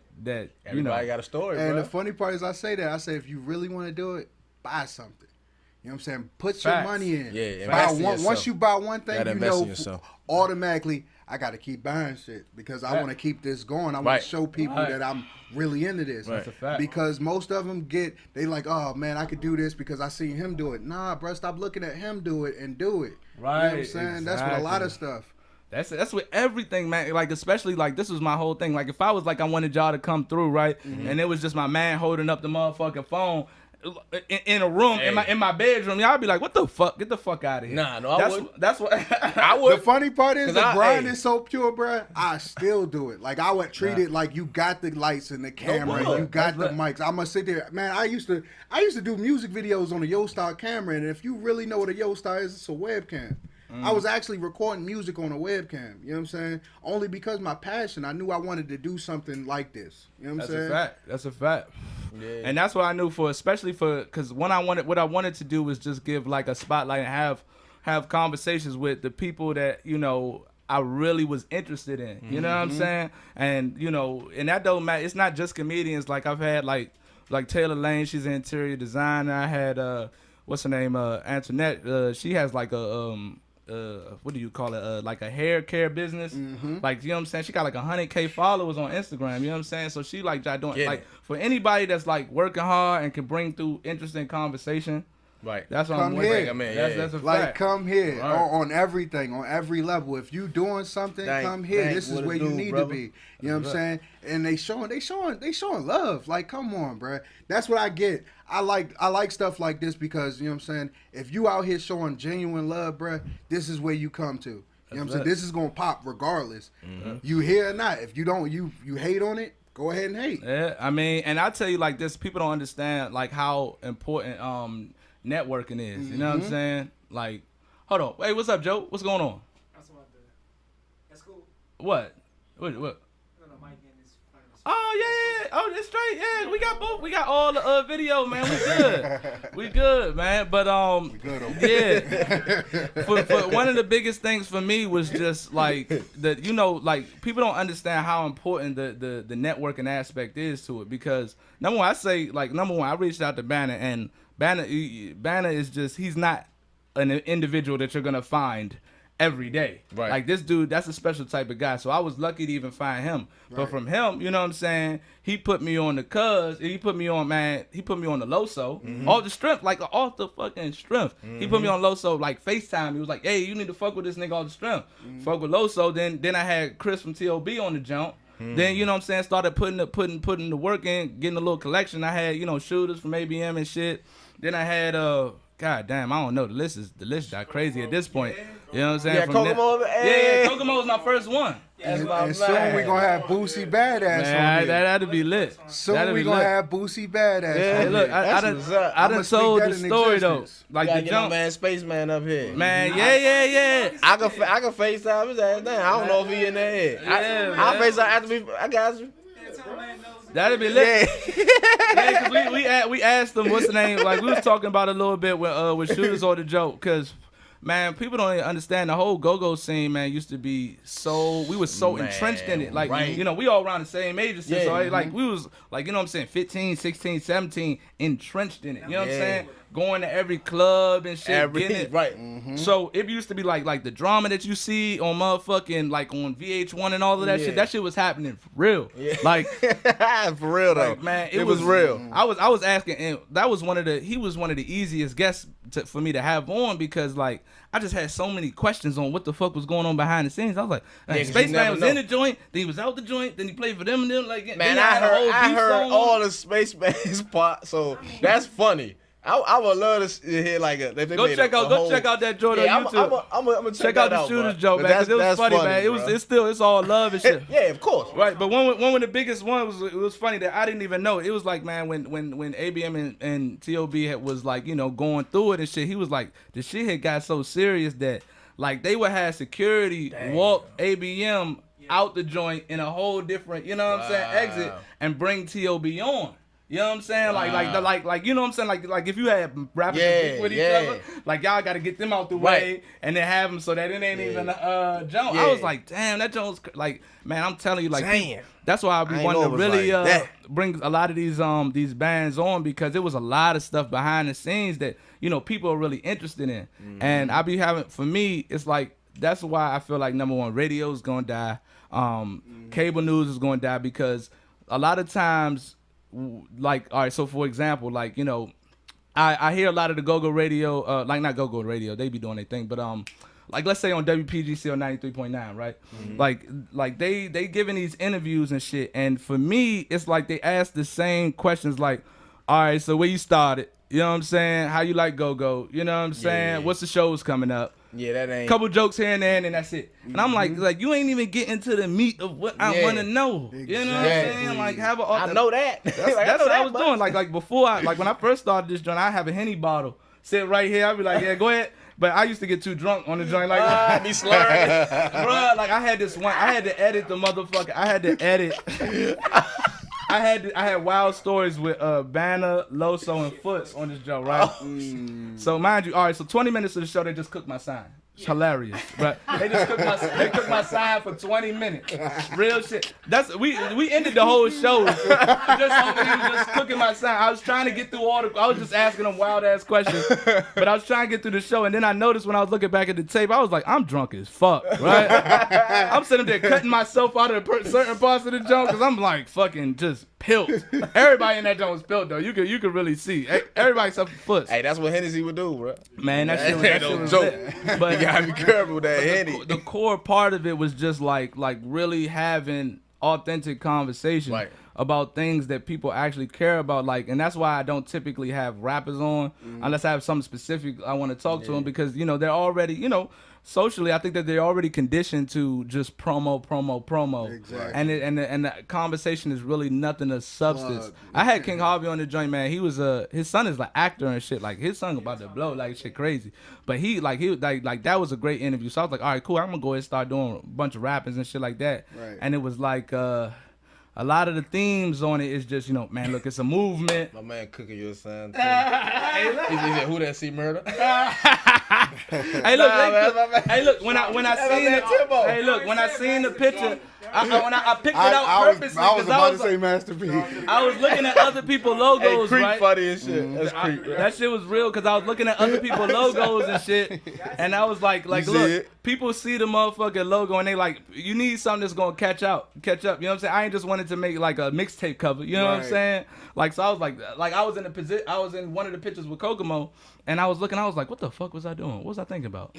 Everybody got a story, And bro. the funny part is, I say if you really want to do it, buy something. You know what I'm saying? Put your money in. Yeah, invest in yourself. Once you buy one thing, Gotta you invest in know yourself. automatically I got to keep buying shit because I want to keep this going. I want to show people that I'm really into this. That's a fact. Because most of them they like, oh man, I could do this because I seen him do it. Nah, bro, stop looking at him do it and do it. Right. You know what I'm saying? That's with a lot of stuff. That's with everything, man. Like, especially, like, this was my whole thing. Like, if I was like, I wanted y'all to come through, right? And it was just my man holding up the motherfucking phone in a room, in my bedroom, y'all be like, what the fuck? Get the fuck out of here. Nah, no, I wouldn't. That's what I would. The funny part is the grind hey. is so pure, bro. I still do it. Like, I would treat it like you got the lights and the camera, and you got the mics. I'm gonna sit there, man. I used to do music videos on a Yo-Star camera, and if you really know what a Yo-Star is, it's a webcam. I was actually recording music on a webcam. You know what I'm saying? Only because my passion, I knew I wanted to do something like this. You know what I'm saying? That's a fact. Yeah. And that's what I knew especially because what I wanted to do was just give like a spotlight and have conversations with the people that, you know, I really was interested in. You know what I'm saying? And, you know, and that don't matter. It's not just comedians. Like, I've had like Taylor Lane, she's an interior designer. I had what's her name? Antoinette. She has like a what do you call it? Like a hair care business. Like, you know what I'm saying? She got like 100K followers on Instagram. You know what I'm saying? So she like doing like for anybody that's like working hard and can bring through interesting conversation. Right. That's what Come I'm here. saying. That's a fact. Like, come here Right. on everything, on every level. If you doing something, come here. This is where you need to be. You know what I'm saying? And they showing love. Like, come on, bro. That's what I get. I like stuff like this because, you know what I'm saying, if you out here showing genuine love, bro, this is where you come to. You know what I'm saying? This is gonna pop regardless. You here or not. If you don't, you hate on it, go ahead and hate. Yeah, I mean, and I tell you like this, people don't understand like how important networking is. You know what I'm saying? Like, hold on. Hey, what's up, Joe? What's going on? That's what I did. That's cool. What? What? No, Mike getting this. Oh yeah. Oh, it's straight. Yeah, we got both. We got all the video, man. We good. We good, man. But We good, okay. yeah. For one of the biggest things for me was just like that. You know, like people don't understand how important the networking aspect is to it because number one, I reached out to Banner and Banner is just he's not an individual that you're gonna find every day. Right. Like this dude, that's a special type of guy. So I was lucky to even find him. But from him, you know what I'm saying, he put me on he put me on the Loso. Off the strength, like off the fucking strength. He put me on Loso, like FaceTime. He was like, hey, you need to fuck with this nigga off the strength. Fuck with Loso. Then I had Chris from TOB on the jump. Then, you know what I'm saying, started putting the work in, getting a little collection. I had, you know, shooters from ABM and shit. Then I had God damn, I don't know. The list got crazy at this point. You know what I'm saying? Yeah, Kokomo. Yeah, Kokomo's my first one. And soon we gonna have Boosie Badass Man, on here. that'd be lit. Soon we gonna have Boosie Badass Hey, on look, here. I done I'ma told speak the that in story existence. though. Like Gotta the get my jump, man Spaceman up here. man. Yeah. I can FaceTime his ass down. I don't know if he in there yet. I'll FaceTime after I got you. That'd be lit. Yeah, cause we asked them what's the name. Like we was talking about it a little bit with shooters or the joke, cause man, people don't even understand the whole go-go scene. Man, used to be we was so entrenched in it. Like you know, we all around the same age and shit. So like we was like, you know what I'm saying, 15, 16, 17, entrenched in it. You know what I'm saying? Going to every club and shit, getting it right. So it used to be like the drama that you see on motherfucking like on VH1 and all of that shit. That shit was happening for real. Yeah. Like for real though. Like, man, it was real. I was asking, and that was he was one of the easiest guests for me to have on because like I just had so many questions on what the fuck was going on behind the scenes. I was like, Spaceman was in the joint, then he was out the joint, then he played for them and them. Like, man, I heard all the Spaceman's part, so that's funny. I would love to hear like go check out that joint on YouTube. I'm gonna check out the shooters joke, man, because it was funny, man. It's all love and shit. Yeah, of course. Right, but one of the biggest ones it was funny that I didn't even know. It was like, man, when ABM and TOB was like, you know, going through it and shit, he was like, the shit had got so serious that like they would have security walk ABM out the joint in a whole different, you know what I'm saying, exit and bring TOB on. You know what I'm saying? Like you know what I'm saying? Like if you had rappers with each Yeah. other, like y'all got to get them out the Right. way and then have them so that it ain't even Jones. Yeah. I was like, damn, that Jones, like, man, I'm telling you, like, Damn. that's why I be I ain't wanting know to it was really like that. bring a lot of these bands on, because it was a lot of stuff behind the scenes that, you know, people are really interested in. Mm-hmm. And I be having, for me, it's like, that's why I feel like, number one, radio is gonna die. Cable news is gonna die, because a lot of times, like, all right, so for example, like, you know, I hear a lot of the go-go radio, like, not go-go radio, they be doing their thing, but like, let's say on WPGC on 93.9, right? Like they giving these interviews and shit, and for me, it's like they ask the same questions, like, all right, so where you started? You know what I'm saying? How you like go-go? You know what I'm saying? Yeah. What's the shows coming up? Yeah, that ain't. Couple jokes here and there, and that's it. And I'm like you ain't even getting to the meat of what I Yeah. want to know. You know what I'm Exactly. saying? Like, have a I know that. that's what I was doing. Like before, like when I first started this joint, I have a Henny bottle sit right here. I'd be like, yeah, go ahead. But I used to get too drunk on the joint, like, I be slurring. bruh, like I had this one. I had to edit the motherfucker. I had to edit. I had wild stories with Banner, Loso, and Foots on this joint, right? So mind you, all right. So 20 minutes of the show, they just cooked my sign. It's hilarious, but they just cooked my sign for 20 minutes. Real shit. That's we ended the whole show just hoping he was just cooking my sign. I was trying to get through I was just asking them wild ass questions, but I was trying to get through the show, and then I noticed when I was looking back at the tape, I was like, I'm drunk as fuck, right? I'm sitting there cutting myself out of certain parts of the joint because I'm like fucking just pilt. Everybody in that joint was pilt though. You could really see. Everybody except for Foots. Hey, that's what Hennessy would do, bro. Man, that shit Ain't was no lit. joke. But You gotta be careful with that Henny. the core part of it was just like really having authentic conversation Right. about things that people actually care about. Like, and that's why I don't typically have rappers on unless I have something specific I want to talk to them, because, you know, they're already, you know, socially, I think that they're already conditioned to just promo. Exactly. And the conversation is really nothing of substance. I had King Harvey on the joint, man. He was his son is like actor and shit. Like his son about to blow like shit crazy. But he that was a great interview. So I was like, all right, cool. I'm gonna go ahead and start doing a bunch of rappings and shit like that. Right. And it was like a lot of the themes on it is just, you know, man, look, it's a movement. My man cooking your son. He said, who that see murder? Hey, look, when I seen the picture, when I picked it out purposely, I was about to like, say Master P. I was looking at other people's logos, Creep right? funny and shit. That's creep. Bro. That shit was real because I was looking at other people's logos and shit, and I was like, see look, it? people see the motherfucking logo and they like, you need something that's gonna catch up. You know what I'm saying? I ain't just wanted to make like a mixtape cover. You know what I'm Right. saying? Like, so I was like I was in a position. I was in one of the pictures with Kokomo, and I was looking. I was like, what the fuck was I doing? What was I thinking about?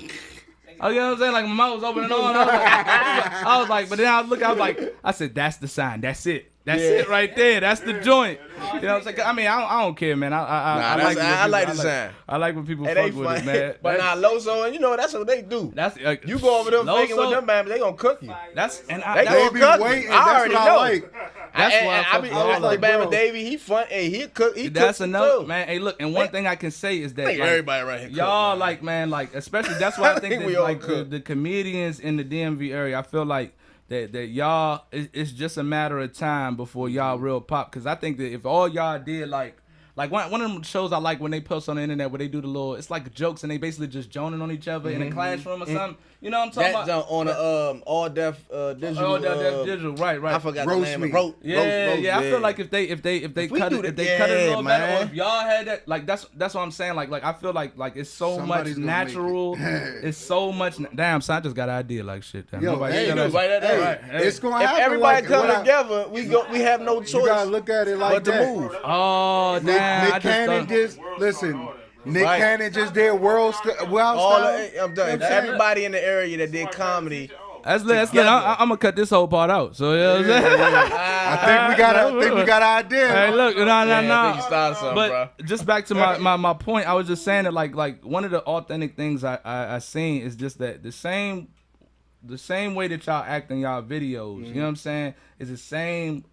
Oh, you know what I'm saying? Like, my mouth was open and on. I was like, but then I was looking, I said, that's the sign. That's it. That's it right there. That's the joint. You know what I'm saying? I mean, I don't care, man. I like the sign. I like when people fuck with it, man. But now Loso, and you know, that's what they do. That's You go over them faking with them, man, they gonna cook you. They gonna be cook waiting. you. That's I already what know. I like. That's why I be I like bro. Bama Davey. He fun. Hey, he cook. He that's cook enough, too. man. Hey, look, and one thing I can say is that I think like, everybody right here cook, y'all man. like, man, like, especially that's why I think think we that, all like cook. the comedians in the DMV area, I feel like that y'all, it's just a matter of time before y'all real pop. Because I think that if all y'all did like one of them shows I like when they post on the internet where they do the little, it's like jokes and they basically just joning on each other in a classroom or something. You know what I'm talking That about? on the all deaf digital. Oh, that's digital, right. I forgot Roast the name. me. Roast, Yeah. I feel like if they we cut do it, if that- they cut it a yeah, little better, or man. if y'all had that, like that's what I'm saying. Like I feel like it's so Somebody's much gonna make it. natural. It's so much. Damn, son, I just got an idea like shit. Damn, Yo, nobody hey, said dude, that. right there. Hey, Right, hey. it's gonna If happen. everybody like, come what I- together, we have no choice You gotta look at it like but to that. move. Oh damn! Nick I just Cannon thought, just listen. Nick Right. Cannon just did World All Style. I'm done. Everybody in the area that did comedy. that's lit. I'm gonna cut this whole part out. So you know what I'm saying? I think we got an idea. Hey, look, no. I think you started something, But bro. just back to my point, I was just saying that like one of the authentic things I seen is just that the same way that y'all act in y'all videos, you know what I'm saying, is the same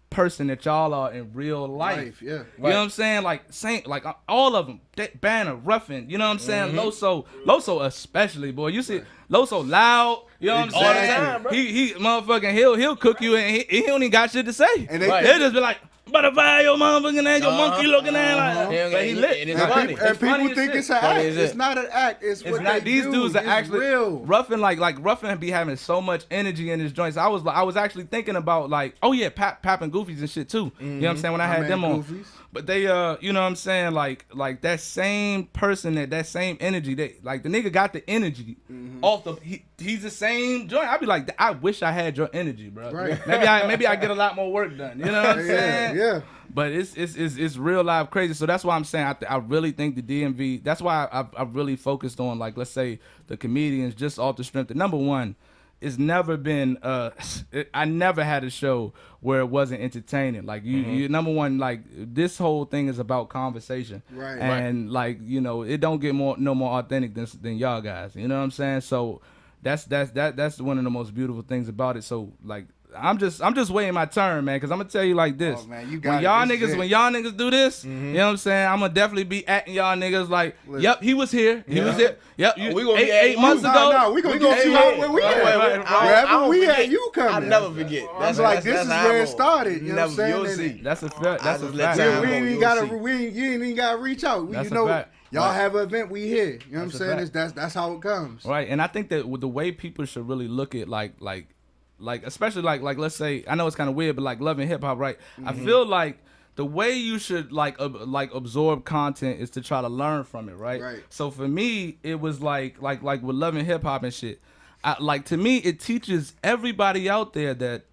person that y'all are in real life. Yeah. You know what I'm saying? Like all of them. Banner, Ruffin, you know what I'm saying? Loso especially, boy. You see Loso loud, you know what I'm All the saying? time, bro. He motherfucking he'll cook you and he don't even got shit to say. And they- He'll just be like, butterfly, your motherfucking ass, your monkey looking at like. Yeah, But he lit. and it's And funny. people, and It's funny people as think shit. it's an Funny act. as It's it. not an act. It's It's what not they these do. dudes are It's actually real. Ruffin like Ruffin be having so much energy in his joints. I was actually thinking about like, oh yeah, Pap and Goofies and shit too. You know what I'm saying? When I My had man them on. Goofies. But they you know what I'm saying, like that same person, that same energy, like the nigga got the energy off the he's the same joint. I'd be like, I wish I had your energy, bro. Right. Maybe I get a lot more work done. You know what I'm saying? Yeah. But it's real live crazy. So that's why I'm saying I really think the DMV. That's why I've really focused on, like, let's say the comedians, just off the strength. The number one, it's never been I never had a show where it wasn't entertaining. Like you number one, like this whole thing is about conversation. Right. And like, you know, it don't get no more authentic than y'all guys. You know what I'm saying? So that's one of the most beautiful things about it. So like I'm just waiting my turn, man, because I'm gonna tell you like this. Oh, man, you when got it. y'all This is niggas it. when y'all niggas do this, you know what I'm saying? I'm gonna definitely be acting y'all niggas like, yep, he was here. He was here. Yep, you, We gonna be eight acting months you. ago. No, we gonna get you out where we at. Wherever we at, you coming. I never forget. That's like this is how I where it roll. started. You know what I'm saying? You'll And see. That's a fact. That's a just let fact. time we go. ain't even You'll gotta. see. You ain't even gotta reach out. That's You a know, fact. y'all Right. have an event. We here. You know what I'm That's a saying? fact. That's how it comes. Right, and I think that with the way people should really look at like especially like let's say, I know it's kind of weird, but like Love and Hip Hop, right? I feel like the way you should like absorb content is to try to learn from it, right? Right. So for me, it was like with Love and Hip Hop and shit. Like to me, it teaches everybody out there that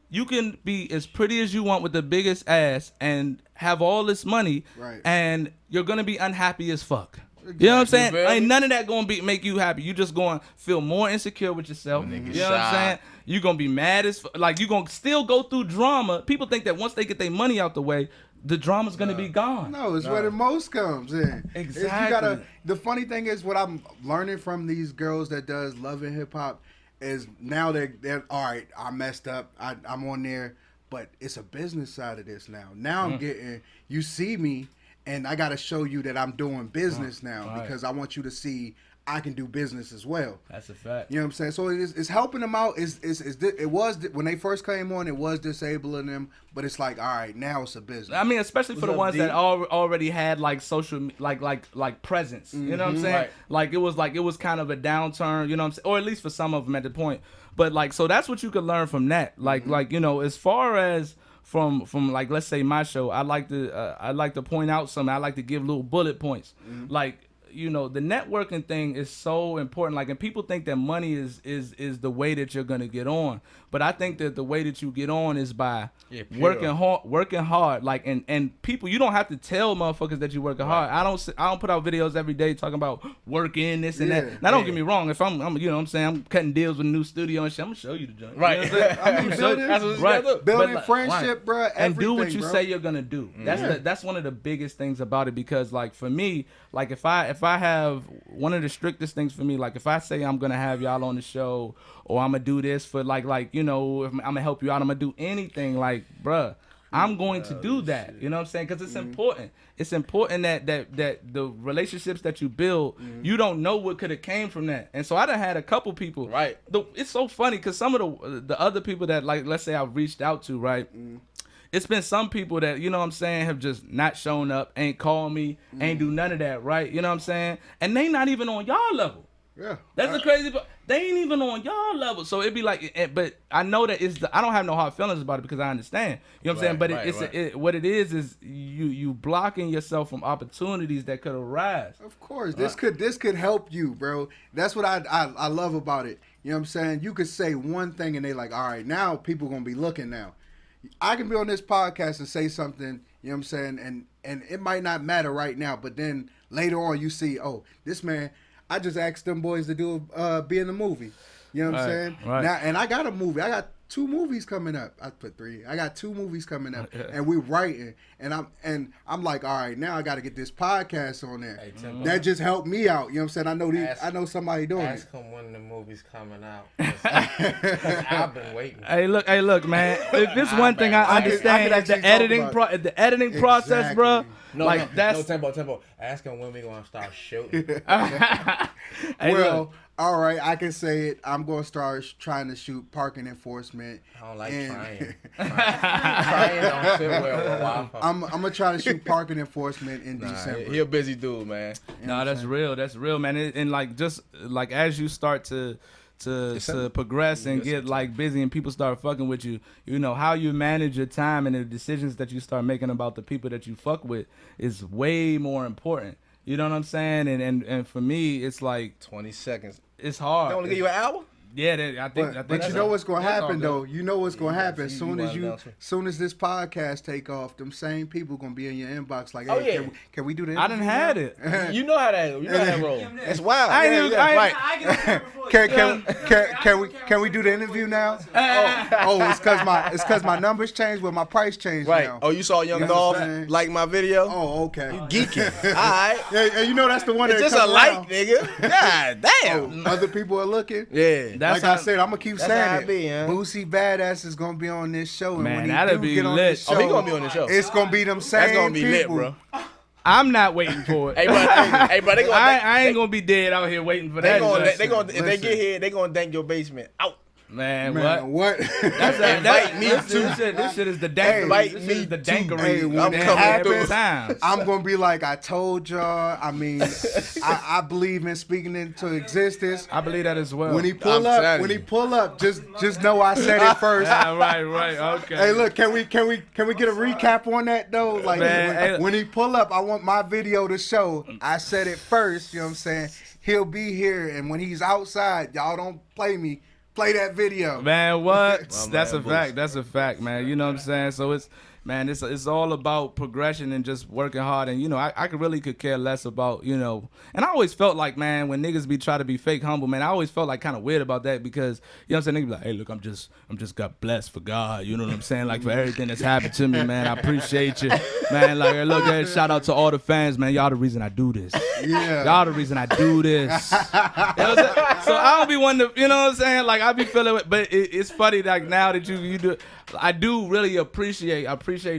you can be as pretty as you want with the biggest ass and have all this money, Right. and you're gonna be unhappy as fuck. You know what I'm saying? feel me? Ain't none of that gonna make you happy. You just gonna feel more insecure with yourself. You know what I'm shy. saying? You gonna be mad as like you gonna still go through drama. People think that once they get their money out the way, the drama's gonna be gone. No, it's where the most comes in. It's Exactly. the funny thing is what I'm learning from these girls that does Love and Hip Hop is now they're all right. I messed up. I'm on there, but it's a business side of this now. Now I'm getting you see me, and I got to show you that I'm doing business now Right. because I want you to see I can do business as well. That's a fact. You know what I'm saying? So it's helping them out. It was when they first came on, it was disabling them, but it's like, all right, now it's a business. I mean, especially for the up, ones D? that already had like social like presence. You know what I'm saying? Right. Like it was kind of a downturn. You know what I'm saying? Or at least for some of them at the point. But like, so that's what you could learn from that. Like you know, as far as from like, let's say my show, I like to point out something. I like to give little bullet points. Like, you know, the networking thing is so important. Like, and people think that money is the way that you're gonna get on. But I think that the way that you get on is by working hard. Like, and people, you don't have to tell motherfuckers that you're working hard. I don't put out videos every day talking about working this and that. Now, don't get me wrong. If I'm you know what I'm saying, I'm cutting deals with a new studio and shit, I'm gonna show you the joint. Right. You know what I'm saying? I mean, Show- That's what you right. gotta do. Building But, friendship, bro, and do what everything, you bro. say you're gonna do. That's one of the biggest things about it, because like for me, like if I have one of the strictest things for me, like if I say I'm gonna have y'all on the show, or I'm gonna do this for like you know, if I'm gonna help you out, I'm gonna do anything, like bruh, I'm going to do that. You know what I'm saying? Because it's important. It's important that the relationships that you build, you don't know what could have came from that. And so I done had a couple people. Right. It's so funny because some of the other people that, like, let's say I've reached out to, right? It's been some people that, you know what I'm saying, have just not shown up, ain't called me, ain't do none of that, right? You know what I'm saying? And they not even on y'all level. Yeah. That's the crazy part. They ain't even on y'all level. So it'd be like, but I know that I don't have no hard feelings about it because I understand. You know what I'm saying? But what it is you blocking yourself from opportunities that could arise. Of course, this could help you, bro. That's what I love about it. You know what I'm saying? You could say one thing and they like, all right, now people gonna be looking now. I can be on this podcast and say something, you know what I'm saying, and it might not matter right now, but then later on you see, oh, this man, I just asked them boys to be in the movie. You know what I'm saying? Right. Now, and I got a movie. I got 2 movies coming up. I put 3. I got 2 movies coming up, and we writing. And I'm like, all right, now I got to get this podcast on there. Hey, Timbo. That just helped me out. You know what I'm saying? I know somebody doing it. Ask him when the movie's coming out. 'Cause I've been waiting. Hey, look, man. If there's one thing I I could understand is actually the talk editing about the editing process, bro. No, Like that's Tempo. Ask him when we gonna start shooting. Hey, Well, look. All right, I can say it. I'm gonna start trying to shoot parking enforcement. I don't like and- trying. Trying don't sit well with Waffle. I'm gonna try to shoot parking enforcement in Nah, December. he a busy dude, man. You know No, what I'm that's saying? real. That's real, man. And like just like as you start to progress and get like busy and people start fucking with you, you know how you manage your time and the decisions that you start making about the people that you fuck with is way more important. You know what I'm saying? And for me, it's like 20 seconds. it's hard. They only give you an hour? Yeah, I think. But you know what's gonna that's all happen good. though. You know what's gonna happen. see, Soon you as wind down too. soon as this podcast take off, them same people gonna be in your inbox like, hey, Oh, yeah. can we do the I done interview had now? it. You know how that roll. It's wild. I ain't even- I ain't- right. I get on camera before you. Can we do the interview now? Oh, it's cause my numbers changed, but my price changed Right. now. Oh, you saw Young You know what Dolph I'm saying? like my video? Oh, okay. Geeking. All right. Yeah, you know that's the one It's that just a come like, around. nigga. God damn. Oh, other people are looking. Yeah. That's Like I how- said, I'm gonna keep that's how saying it be, huh? Boosie Badass is gonna be on this show, and Man, when he that'll do be get on lit. this show, Oh, he gonna be on the show. it's gonna be them same That's gonna be lit, people. bro. I'm not waiting for it. Hey, bro. Hey, bro. They gonna. I ain't gonna be dead out here waiting for They that. gonna. shit. They gonna. If they Listen. get here, they gonna dank your basement out. Man, Man, what? what? That's me this, too. This shit is the dankery. Invite This me is the too. dankery. Hey, when I'm it coming every through. time. I'm gonna be like, I told y'all. I mean, I believe in speaking into existence. I believe that as well. When he pull I'm up, telling just know I said it first. Yeah, right, okay. Hey, look, can we get a recap on that though? Like Man, when he pull up, I want my video to show I said it first. You know what I'm saying? He'll be here, and when he's outside, y'all don't play me. Play that video. Man, what? My That's man, a fact. That's a fact, man. You know what I'm saying? So it's all about progression and just working hard. And, you know, I could care less about, you know, and I always felt like, man, when niggas be trying to be fake humble, man, I always felt like kind of weird about that because, you know what I'm saying? Niggas be like, hey, look, I'm just got blessed for God. You know what I'm saying? Like for everything that's happened to me, man. I appreciate you, man. Like, look, hey, shout out to all the fans, man. Y'all the reason I do this. Yeah. Y'all the reason I do this. You know what I'm saying? So I don't be one to, you know what I'm saying? Like I be feeling it, but it's funny like now that you do. I do really appreciate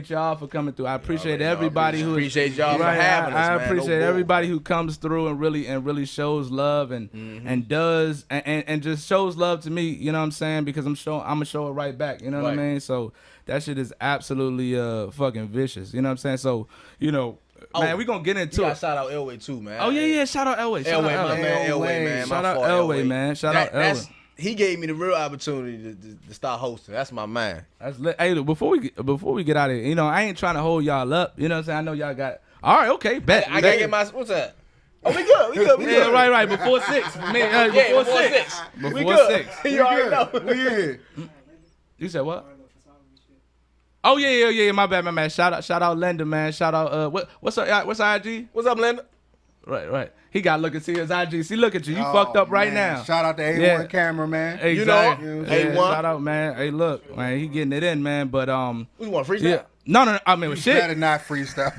y'all for coming through. I appreciate everybody who Appreciate y'all for Right, having us, I man. No appreciate bull. everybody who comes through and really shows love and does and just shows love to me. You know what I'm saying? Because I'm gonna show it right back. You know what I Right. mean? So that shit is absolutely fucking vicious. You know what I'm saying? So you know. Man, we gonna get into You it. gotta shout out Elway too, man. Oh yeah. Shout out Elway. Shout Elway, out my Elway. man, Elway, man. Shout My out fault, Elway, man. Shout out that's- Elway. He gave me the real opportunity to start hosting. That's my man. That's lit. Hey, look, before we get out of here, you know, I ain't trying to hold y'all up. You know what I'm saying? I know y'all got. All right, okay, bet. I gotta get my. What's that? Oh, we good. We Yeah, good. right. Before 6. Man, before 6. We Before good. 6. You already know. We here. You said what? Oh yeah. My bad. Shout out Linda, man. Shout out what's her IG? What's up, Linda? Right. He got to look and see his IG. See, look at you. You Oh, fucked up right man. now. Shout out to A1 Yeah. cameraman. Exactly. You know, Yeah, A1. shout out, man. Hey, look, man. He getting it in, man. But We want freestyle. yeah. No. I mean, You shit. better not freestyle.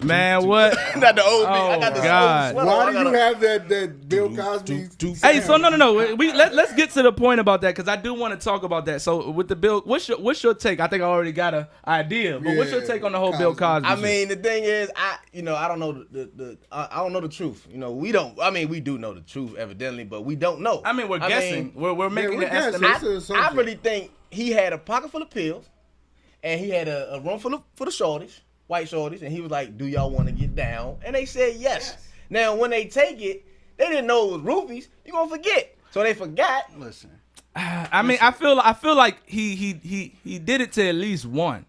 Man, what? Not the old Oh, I got this God. old sweater. Why I do you gotta- have that Bill Cosby? Hey, so no. Let's get to the point about that because I do want to talk about that. So with the Bill, what's your take? I think I already got an idea, but what's your Yeah, take on the whole Bill Cosby? I shit? mean, the thing is, I don't know I don't know the truth. You know, we don't. I mean, we do know the truth, evidently, but we don't know. I mean, we're guessing. We're making we're an guessing. estimate. It's an I assumption. really think he had a pocket full of pills, and he had a room full of shorties, white shorties, and he was like, "Do y'all want to get down?" And they said yes. Now, when they take it, they didn't know it was roofies. You gonna forget, so they forgot. Listen. I mean, I feel like he did it to at least one.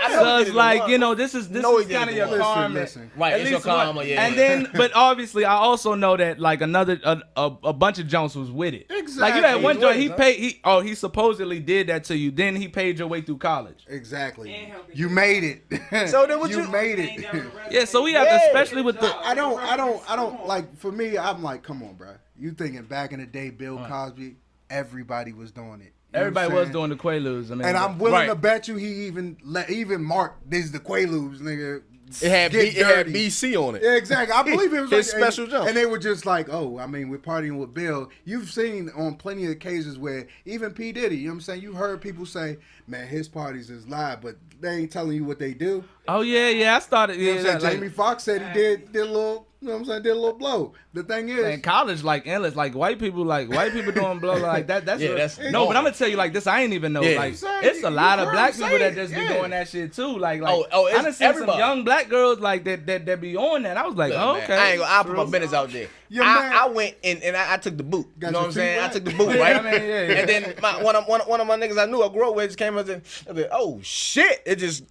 I know So he it's did it like, once. you know, this is No, he kind of didn't your do it. karma. Listen. Right, At it's your least one. karma, yeah. And then, but obviously, I also know that like a bunch of Jones was with it. Like you had one He's joint, with he it, paid. He supposedly did that to you. Then he paid your way through college. Exactly. You made it. So then what you you- made it. Yeah, so we have, Yeah. especially with the. I don't like. For me, I'm like, come on, bro. You thinking back in the day, Bill Cosby, everybody was doing it. You know what Everybody I'm was saying? doing the Quaaludes. I mean, And I'm willing right. to bet you he even marked this the Quaaludes, nigga. It had Get it had dirty. BC on it. Yeah, exactly. I believe it was His like, special jump. And they were just like, oh, I mean, we're partying with Bill. You've seen on plenty of occasions where even P. Diddy, you know what I'm saying? You heard people say, man, his parties is live, but they ain't telling you what they do. Oh yeah. I started. You know Yeah, what I'm saying? like, Jamie Foxx said he did a little You know what I'm saying? Did a little blow. The thing is, Man, college like endless. Like white people doing blow like that. That's Yeah, a- that's no. But I'm gonna tell you like this. I ain't even know. Yeah. Like Say, it's a lot you of heard black him people say that it, just be yeah. doing that shit too. Like it's I done seen everybody. some young black girls like that be on that. I was like, Look, oh, man, okay. I ain't gonna. I'll put my business out there. Your man- I went and I took the boot. Got You know your what I'm saying? feet I wet? took the boot, Yeah, right? I mean, yeah. And then one of my niggas I knew I grew up with just came up and said, "Oh shit!"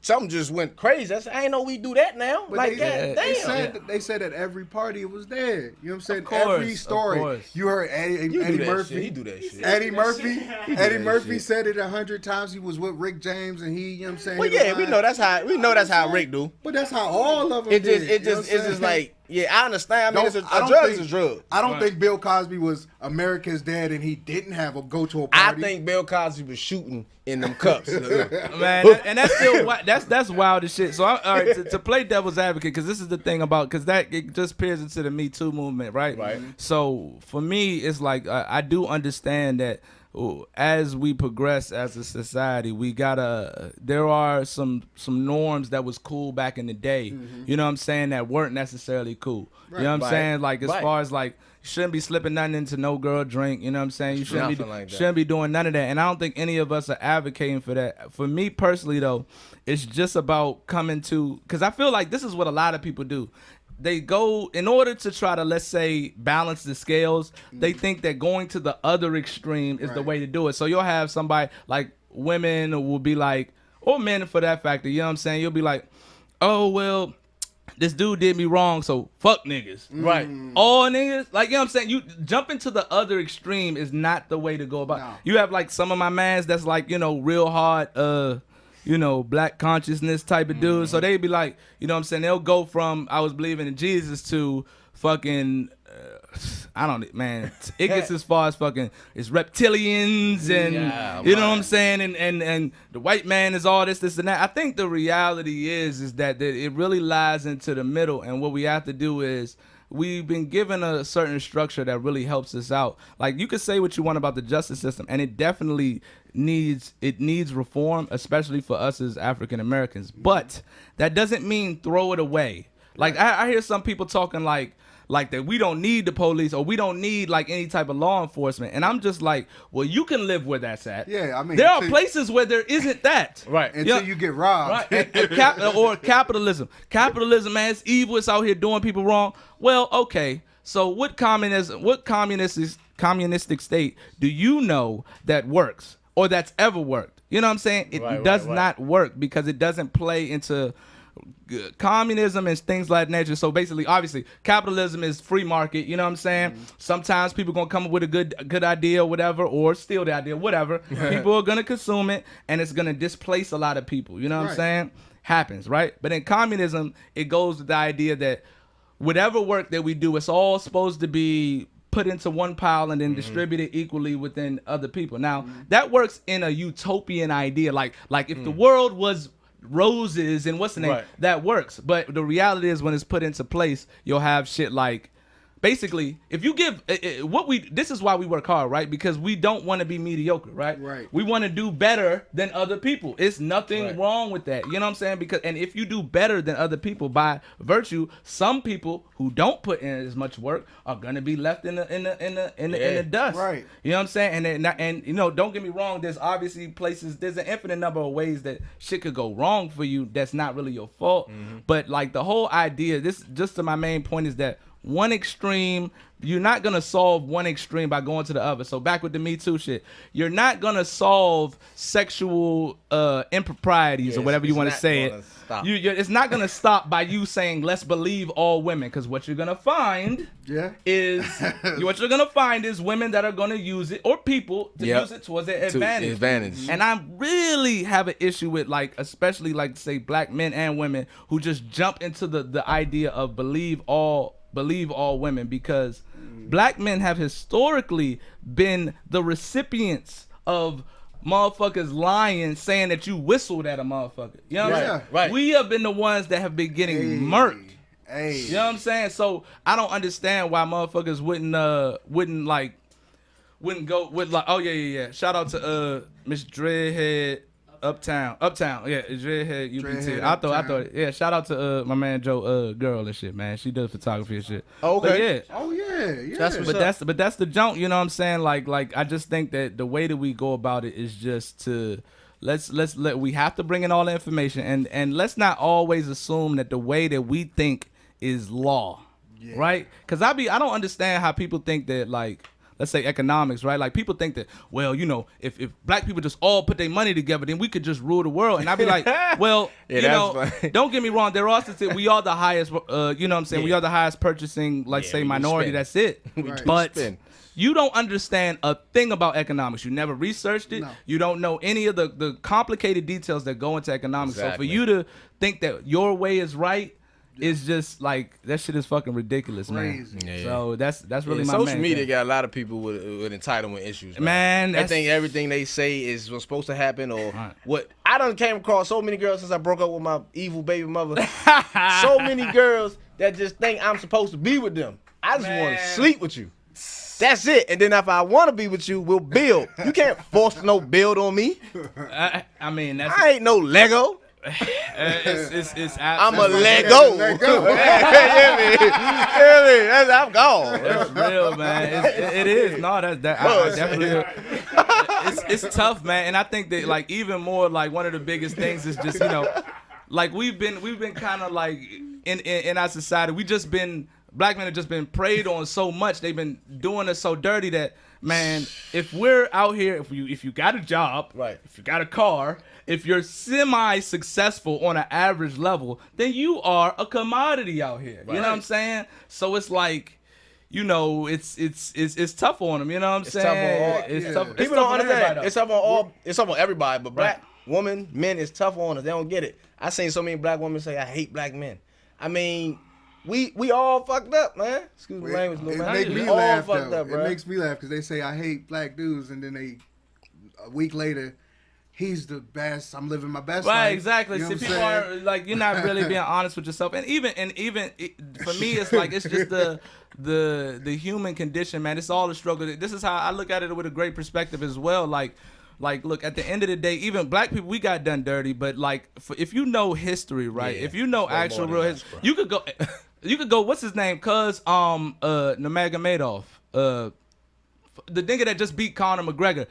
Something just went crazy. I said, "I ain't know we do that now." But Like, they, goddamn. they said at every party it was there. You know what I'm saying? course, Every of story. course. You heard Eddie You do that Murphy. shit. He do that shit. Eddie Murphy. do Eddie that Murphy shit. said it 100 times. He was with Rick James, and he, you know what I'm saying? Well, he was yeah, we lying. know that's how Rick do. But that's how all of them It just, did, it you know just, what I'm it's just saying? like, yeah, I understand. I mean, Don't- a I don't drug think- is a drug. I don't Right. think Bill Cosby was America's dad, and he didn't go to a I party. think Bill Cosby was shooting in them cups. Man, and that's still that's wild as shit. So all right, to play devil's advocate, because this is the thing about, because that it just peers into the Me Too movement, right? Right. So for me, it's like I do understand that as we progress as a society, we gotta. There are some norms that was cool back in the day. You know what I'm saying, that weren't necessarily cool. You know what I'm Right. saying? Like as Right. far as like. You shouldn't be slipping nothing into no girl drink. You know what I'm saying? You shouldn't Nothing like that. shouldn't be doing none of that. And I don't think any of us are advocating for that. For me personally, though, it's just about coming to, because I feel like this is what a lot of people do. They go, in order to try to, let's say, balance the scales, they think that going to the other extreme is the Right. way to do it. So you'll have somebody, like women will be like, or men for that factor, you know what I'm saying? You'll be like, oh, well, this dude did me wrong, so fuck niggas. Right. All niggas, like, you know what I'm saying? You jump into the other extreme is not the way to go about it. No. You have like some of my mans that's like, you know, real hard, you know, black consciousness type of dudes. So they be like, you know what I'm saying? They'll go from I was believing in Jesus to fucking, I don't, man. It gets as far as fucking, it's reptilians and, Yeah, you know what man. I'm saying? And the white man is all this and that. I think the reality is that it really lies into the middle. And what we have to do is, we've been given a certain structure that really helps us out. Like, you could say what you want about the justice system, and it definitely needs reform, especially for us as African Americans. But that doesn't mean throw it away. Like, I hear some people talking like that we don't need the police, or we don't need like any type of law enforcement. And I'm just like, well, you can live where that's at. Yeah, I mean, there are until- places where there isn't that. Right. until Yeah. you get robbed. Right, or capitalism. Capitalism, man, it's evil. It's out here doing people wrong. Well, okay. So what communistic state do you know that works or that's ever worked? You know what I'm saying? It Right, does right. not work because it doesn't play into communism and things like that nature. So basically, obviously, capitalism is free market. You know what I'm saying? Sometimes people gonna come up with a good idea, or whatever, or steal the idea, whatever. People are gonna consume it, and it's gonna displace a lot of people. You know what I'm Right. saying? Happens, right? But in communism, it goes with the idea that whatever work that we do, it's all supposed to be put into one pile and then distributed equally within other people. Now, that works in a utopian idea. Like if the world was roses and what's the name, Right. that works. But the reality is, when it's put into place, you'll have shit like, basically, if you give this is why we work hard, right? Because we don't want to be mediocre, right? Right. We want to do better than other people. It's nothing Right. wrong with that. You know what I'm saying? Because, and if you do better than other people by virtue, some people who don't put in as much work are gonna be left in the dust. Right. You know what I'm saying? And you know, don't get me wrong. There's obviously places. There's an infinite number of ways that shit could go wrong for you. That's not really your fault. But like the whole idea, this just to my main point is that one extreme, you're not gonna solve one extreme by going to the other. So back with the Me Too shit, you're not gonna solve sexual improprieties or Yes, whatever you it's want to not say gonna it. stop. It's not gonna stop by you saying let's believe all women, because what you're gonna find Yeah. is what you're gonna find is women that are gonna use it, or people to Yep. use it towards their To advantage. advantage. And I really have an issue with, like, especially like say black men and women who just jump into the idea of believe all women, because black men have historically been the recipients of motherfuckers lying, saying that you whistled at a motherfucker. You know what I'm Yeah. saying? Right. We have been the ones that have been getting murked. Hey. You know what I'm saying? So I don't understand why motherfuckers wouldn't go with like, oh yeah. Shout out to Miss Dreadhead. Uptown. Yeah, it's Dreadhead UPT. Dreadhead I thought, Uptown. yeah. Shout out to my man Joe, girl and shit, man. She does photography and shit. Okay. But yeah. Oh yeah. That's what's But that's the junk, you know what I'm saying? Like I just think that the way that we go about it is just to we have to bring in all the information and let's not always assume that the way that we think is law. Yeah. Right? Cuz I don't understand how people think that, like, let's say economics, right? Like, people think that, well, you know, if black people just all put their money together, then we could just rule the world. And I'd be like, well, you know, don't get me wrong. There are also, we are the highest, you know what I'm saying? We are the highest purchasing, like, say, minority. That's it. Right. But you don't understand a thing about economics. You never researched it. No. You don't know any of the complicated details that go into economics. Exactly. So for you to think that your way is right, it's just like, that shit is fucking ridiculous, man. Yeah. So that's really my social main media thing. got a lot of people with entitlement issues. Man, I think everything they say is what's supposed to happen, or Right. what. I done came across so many girls since I broke up with my evil baby mother. So many girls that just think I'm supposed to be with them. I just want to sleep with you. That's it. And then if I want to be with you, we'll build. You can't force no build on me. I mean, that's I ain't no Lego. it's I'm a Lego. I'm gone. That's real, man. It is. No, I definitely. It's tough, man. And I think that, like, even more, like, one of the biggest things is just, you know, like, we've been kind of like in our society, black men have just been preyed on so much. They've been doing us so dirty that, man, if we're out here, if you got a job, right, if you got a car, if you're semi-successful on an average level, then you are a commodity out here. Right. You know what I'm saying? So it's like, you know, it's tough on them. You know what I'm saying? It's tough. People don't understand. It's tough on all. It's tough on everybody, but black women, men, it's tough on us. They don't get it. I seen so many black women say, "I hate black men." I mean, we all fucked up, man. Excuse me, language, little man. It makes me all laugh, fucked though. up, bro. It makes me laugh because they say I hate black dudes, and then a week later, he's the best. I'm living my best life. Right, exactly. You know See, what I'm people saying? are like, you're not really being honest with yourself, and even for me, it's like, it's just the human condition, man. It's all a struggle. This is how I look at it with a great perspective as well. Like, look, at the end of the day, even black people, we got done dirty. But like, if you know history, right? Yeah, if you know actual real history, you could go. What's his name? Nurmagomedov, the nigga that just beat Conor McGregor,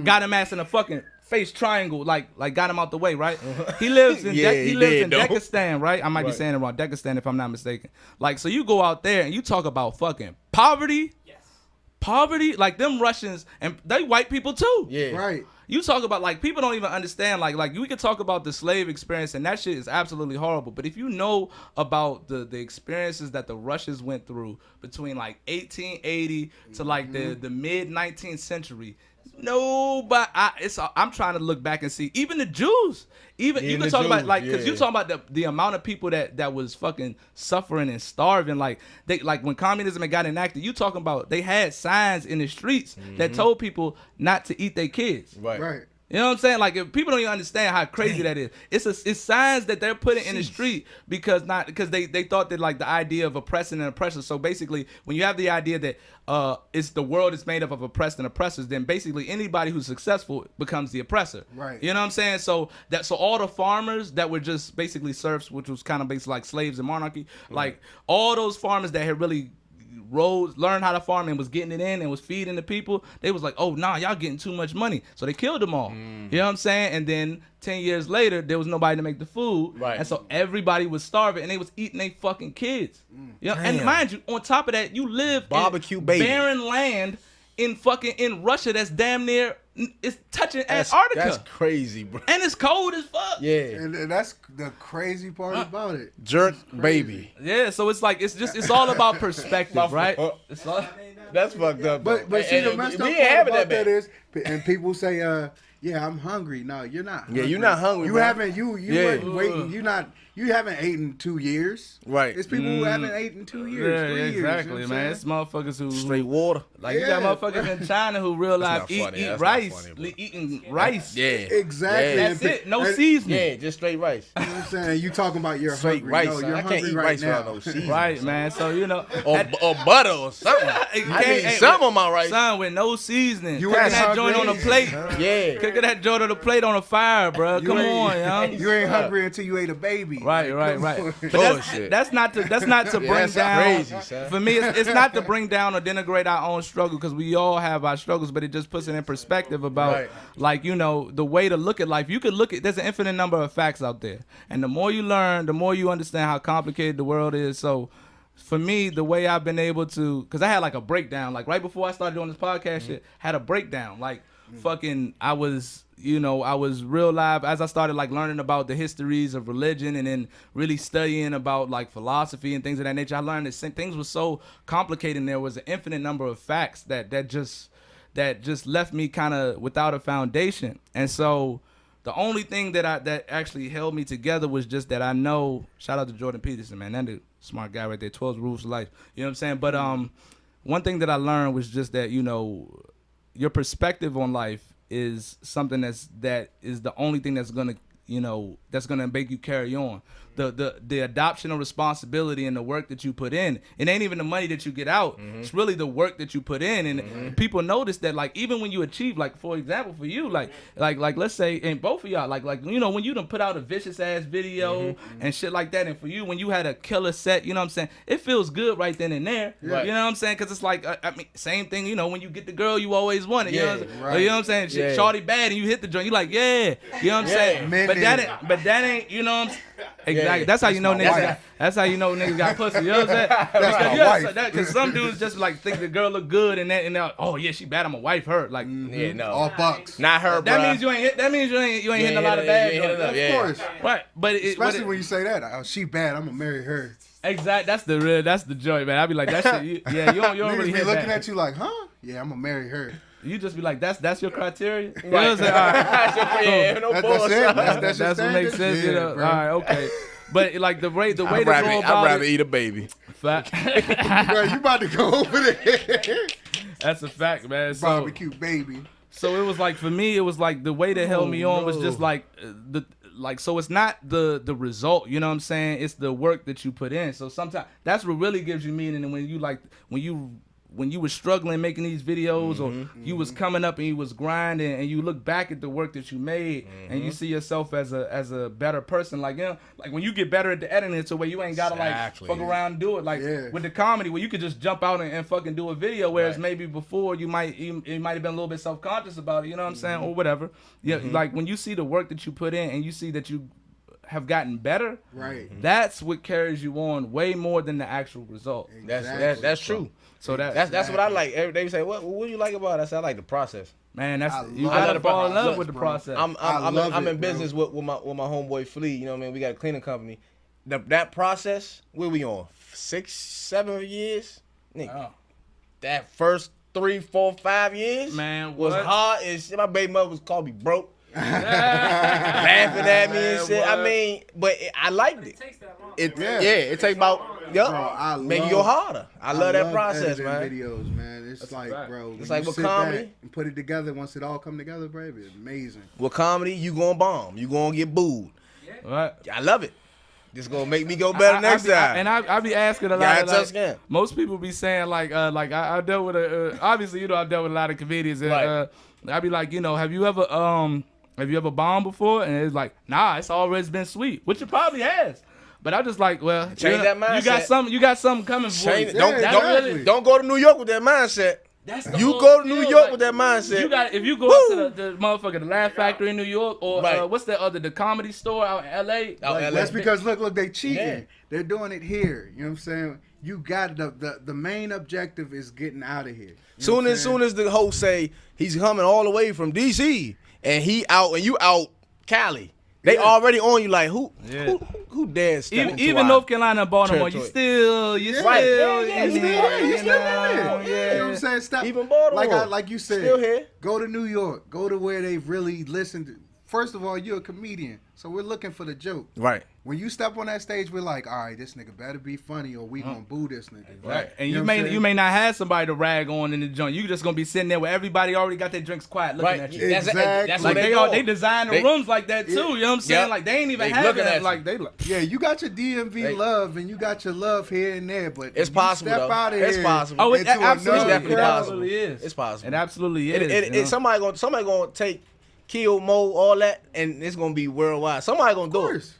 got him ass in a fucking face triangle, like got him out the way, right? He lives in Dagestan, right? I might be saying it wrong, Dagestan, if I'm not mistaken. Like, so you go out there and you talk about fucking poverty. Yes. Poverty, like, them Russians, and they white people too. Yeah. Right. You talk about, like, people don't even understand, like we could talk about the slave experience, and that shit is absolutely horrible. But if you know about the experiences that the Russians went through between like 1880 to like the mid 19th century, nobody. I'm trying to look back and see. Even the Jews. Even you can talk about, like, because you talking about the amount of people that was fucking suffering and starving. Like, they, like, when communism had got enacted, you talking about they had signs in the streets that told people not to eat their kids. Right. You know what I'm saying? Like, if people don't even understand how crazy that is. It's signs that they're putting in the street because they thought that, like, the idea of oppressing and oppressors. So basically, when you have the idea that it's the world is made up of oppressed and oppressors, then basically anybody who's successful becomes the oppressor. Right. You know what I'm saying? So all the farmers that were just basically serfs, which was kind of basically like slaves in monarchy, like, all those farmers that had really learned how to farm and was getting it in and was feeding the people, they was like, oh, nah, y'all getting too much money. So they killed them all. You know what I'm saying? And then 10 years later, there was nobody to make the food. Right. And so everybody was starving and they was eating their fucking kids. You know? And mind you, on top of that, you live in barren land in Russia that's damn near, it's touching Antarctica. That's crazy, bro. And it's cold as fuck. Yeah. And that's the crazy part about it. Jerk baby. Yeah, so it's like, it's all about perspective, right? It's all, that's fucked up. But see, the messed up part about that is, and people say, yeah, I'm hungry. No, you're not hungry. Yeah, you're not hungry. You bro. haven't weren't waiting. You haven't eaten in 2 years. Right. It's people who haven't eaten in 2 years. 3 years. Exactly, you know man. It's motherfuckers who straight water. Like, you got motherfuckers in China who real life eat rice, eating rice. Yeah. Exactly. That's it. No seasoning. Yeah, just straight rice. You know what I'm saying? You talking about your straight hungry. rice. No, you're I hungry can't eat right rice now. without no seasoning. Right, man. So, you know, or butter or something. I need some on my rice. Son, with no seasoning. You cooking ain't that joint on a hungry. plate. Yeah. Cooking Look at that joint of the plate on the fire, bro. Come on, young. You ain't hungry until you ate a baby. Right. Like, But Bullshit. that's not to bring that's down. crazy, son. For me, it's not to bring down or denigrate our own struggle, because we all have our struggles, but it just puts it in perspective about, Right. like, you know, the way to look at life. You could look at, there's an infinite number of facts out there, and the more you learn, the more you understand how complicated the world is. So for me, the way I've been able to, because I had like a breakdown, like right before I started doing this podcast shit, had a breakdown, like fucking, I was real live as I started like learning about the histories of religion, and then really studying about like philosophy and things of that nature. I learned that things were so complicated, and there was an infinite number of facts that just left me kind of without a foundation. And so the only thing that actually held me together was just that I know, shout out to Jordan Peterson, man, that dude, smart guy right there, 12 rules of life, you know what I'm saying? But one thing that I learned was just that, you know, your perspective on life is something that is the only thing that's gonna, you know, that's gonna make you carry on. The adoption of responsibility and the work that you put in. It ain't even the money that you get out. It's really the work that you put in. And people notice that, like, even when you achieve, like, for example, for you, like let's say, and both of y'all, like you know, when you done put out a vicious ass video and shit like that, and for you, when you had a killer set, you know what I'm saying, it feels good right then and there. Right. You know what I'm saying? Because it's like, I mean, same thing, you know, when you get the girl you always wanted. You know what I'm saying? right. You know what I'm saying? Shit, shawty bad, and you hit the joint, you like, yeah. You know what I'm saying? Men But need that ain't, you know what I'm saying? Exactly. Yeah. That's how you know my niggas wife. got. That's how you know niggas got pussy. You know what I'm saying? my wife. Because some dudes just like think the girl look good, and they're, oh yeah, she bad. I'm a wife her. Like Yeah, no. All bucks. Not her, bro. that means you ain't hit. That means you ain't hitting a lot of bad. joints. Of course. Right, but Especially when you say that. Oh, she bad. I'm gonna marry her. exact. That's the joy, man. I be like that shit. You don't Niggas really be hit looking that. at you like, huh? Yeah, I'm gonna marry her. You just be like, that's your criteria. You know what I'm saying? All right. Yeah, no That's bullshit. it. That's your That's what makes standard? sense. You know? bro. All right, okay. But like the way to go I'd about rather it. eat a baby. Fact. Bro, you about to go over there. That's a fact, man. So, Barbecue baby. so it was like, for me, it was like the way that held me on was just like so it's not the result, you know what I'm saying? It's the work that you put in. So sometimes that's what really gives you meaning. And when you was struggling making these videos, or you was coming up and you was grinding, and you look back at the work that you made, and you see yourself as a better person, like, you know, like when you get better at the editing, to where you ain't gotta Exactly. like fuck around and do it, like Yeah. with the comedy where you could just jump out and fucking do a video, whereas maybe before you might have been a little bit self-conscious about it, you know what I'm saying, or whatever. Yeah, like when you see the work that you put in and you see that you have gotten better, Right. that's what carries you on way more than the actual result. That's true. So That's what I like. Every day you say, what do you like about it? I say, I like the process. Man, I you love gotta the fall in love process, with the bro. process. I'm in bro. business with my homeboy Flea. You know what I mean? We got a cleaning company. That process, where we on? 6, 7 years? Nigga, Oh. that first 3, 4, 5 years, Man, was what? hard as shit. My baby mother was called me broke, laughing at me and shit. I mean, but I liked it. It take about Bro, I make you love- go harder. I love that process, editing man. Videos, man. It's like, fact. bro, It's when like you with sit comedy. back and put it together. Once it all come together, bro, it's amazing. With comedy, you gonna bomb. You gonna get booed. Right. I love it. This gonna make me go better next time. I be asking a lot Yeah, of tough like, skin. most people be saying like I dealt with obviously, you know, I've dealt with a lot of comedians, and Right. I be like, you know, have you ever bombed before? And it's like, nah, it's always been sweet, which it probably has. But I just like, well, Change that mindset. You got something coming for Change you. it. exactly. Don't go to New York with that mindset. That's the You whole go to New deal, York like, with that mindset. You got if you go Woo! up to the motherfucker, the Laugh Factory in New York, or Right. what's that other, the Comedy Store out in L.A. Out in LA. That's because look, they cheating. Yeah. They're doing it here. You know what I'm saying? You got the main objective is getting out of here. You know what I'm saying? Soon as the host say he's coming all the way from DC and he out and you out Cali, they Yeah. already on you like who dares step Even, into even our North Carolina and Baltimore, territory. you still Yeah. Right. still Yeah, in you there, still there. You you still know, there. You know what I'm saying? Stop. Even Baltimore. Like you said, Still here. go to New York. Go to where they really listen to. First of all, you're a comedian, so we're looking for the joke. Right. When you step on that stage, we're like, all right, this nigga better be funny, or we gonna boo this nigga. Right. And You you know what I'm may saying? not have somebody to rag on in the joint. You just gonna be sitting there where everybody already got their drinks quiet looking Right. at you. That's Exactly. Like what they doing. design the They- rooms like that too. You know what I'm saying? Yep. Like they ain't even They have looking at that. you. Like they like. Yeah, you got your DMV They- love and you got your love here and there, but It's if possible, you step though. out of It's here possible. Oh, it into absolutely, another definitely it crowd, possible. absolutely is. It's possible. It absolutely is. you know? Somebody gonna take kill mode, all that, and it's gonna be worldwide. Somebody gonna do it.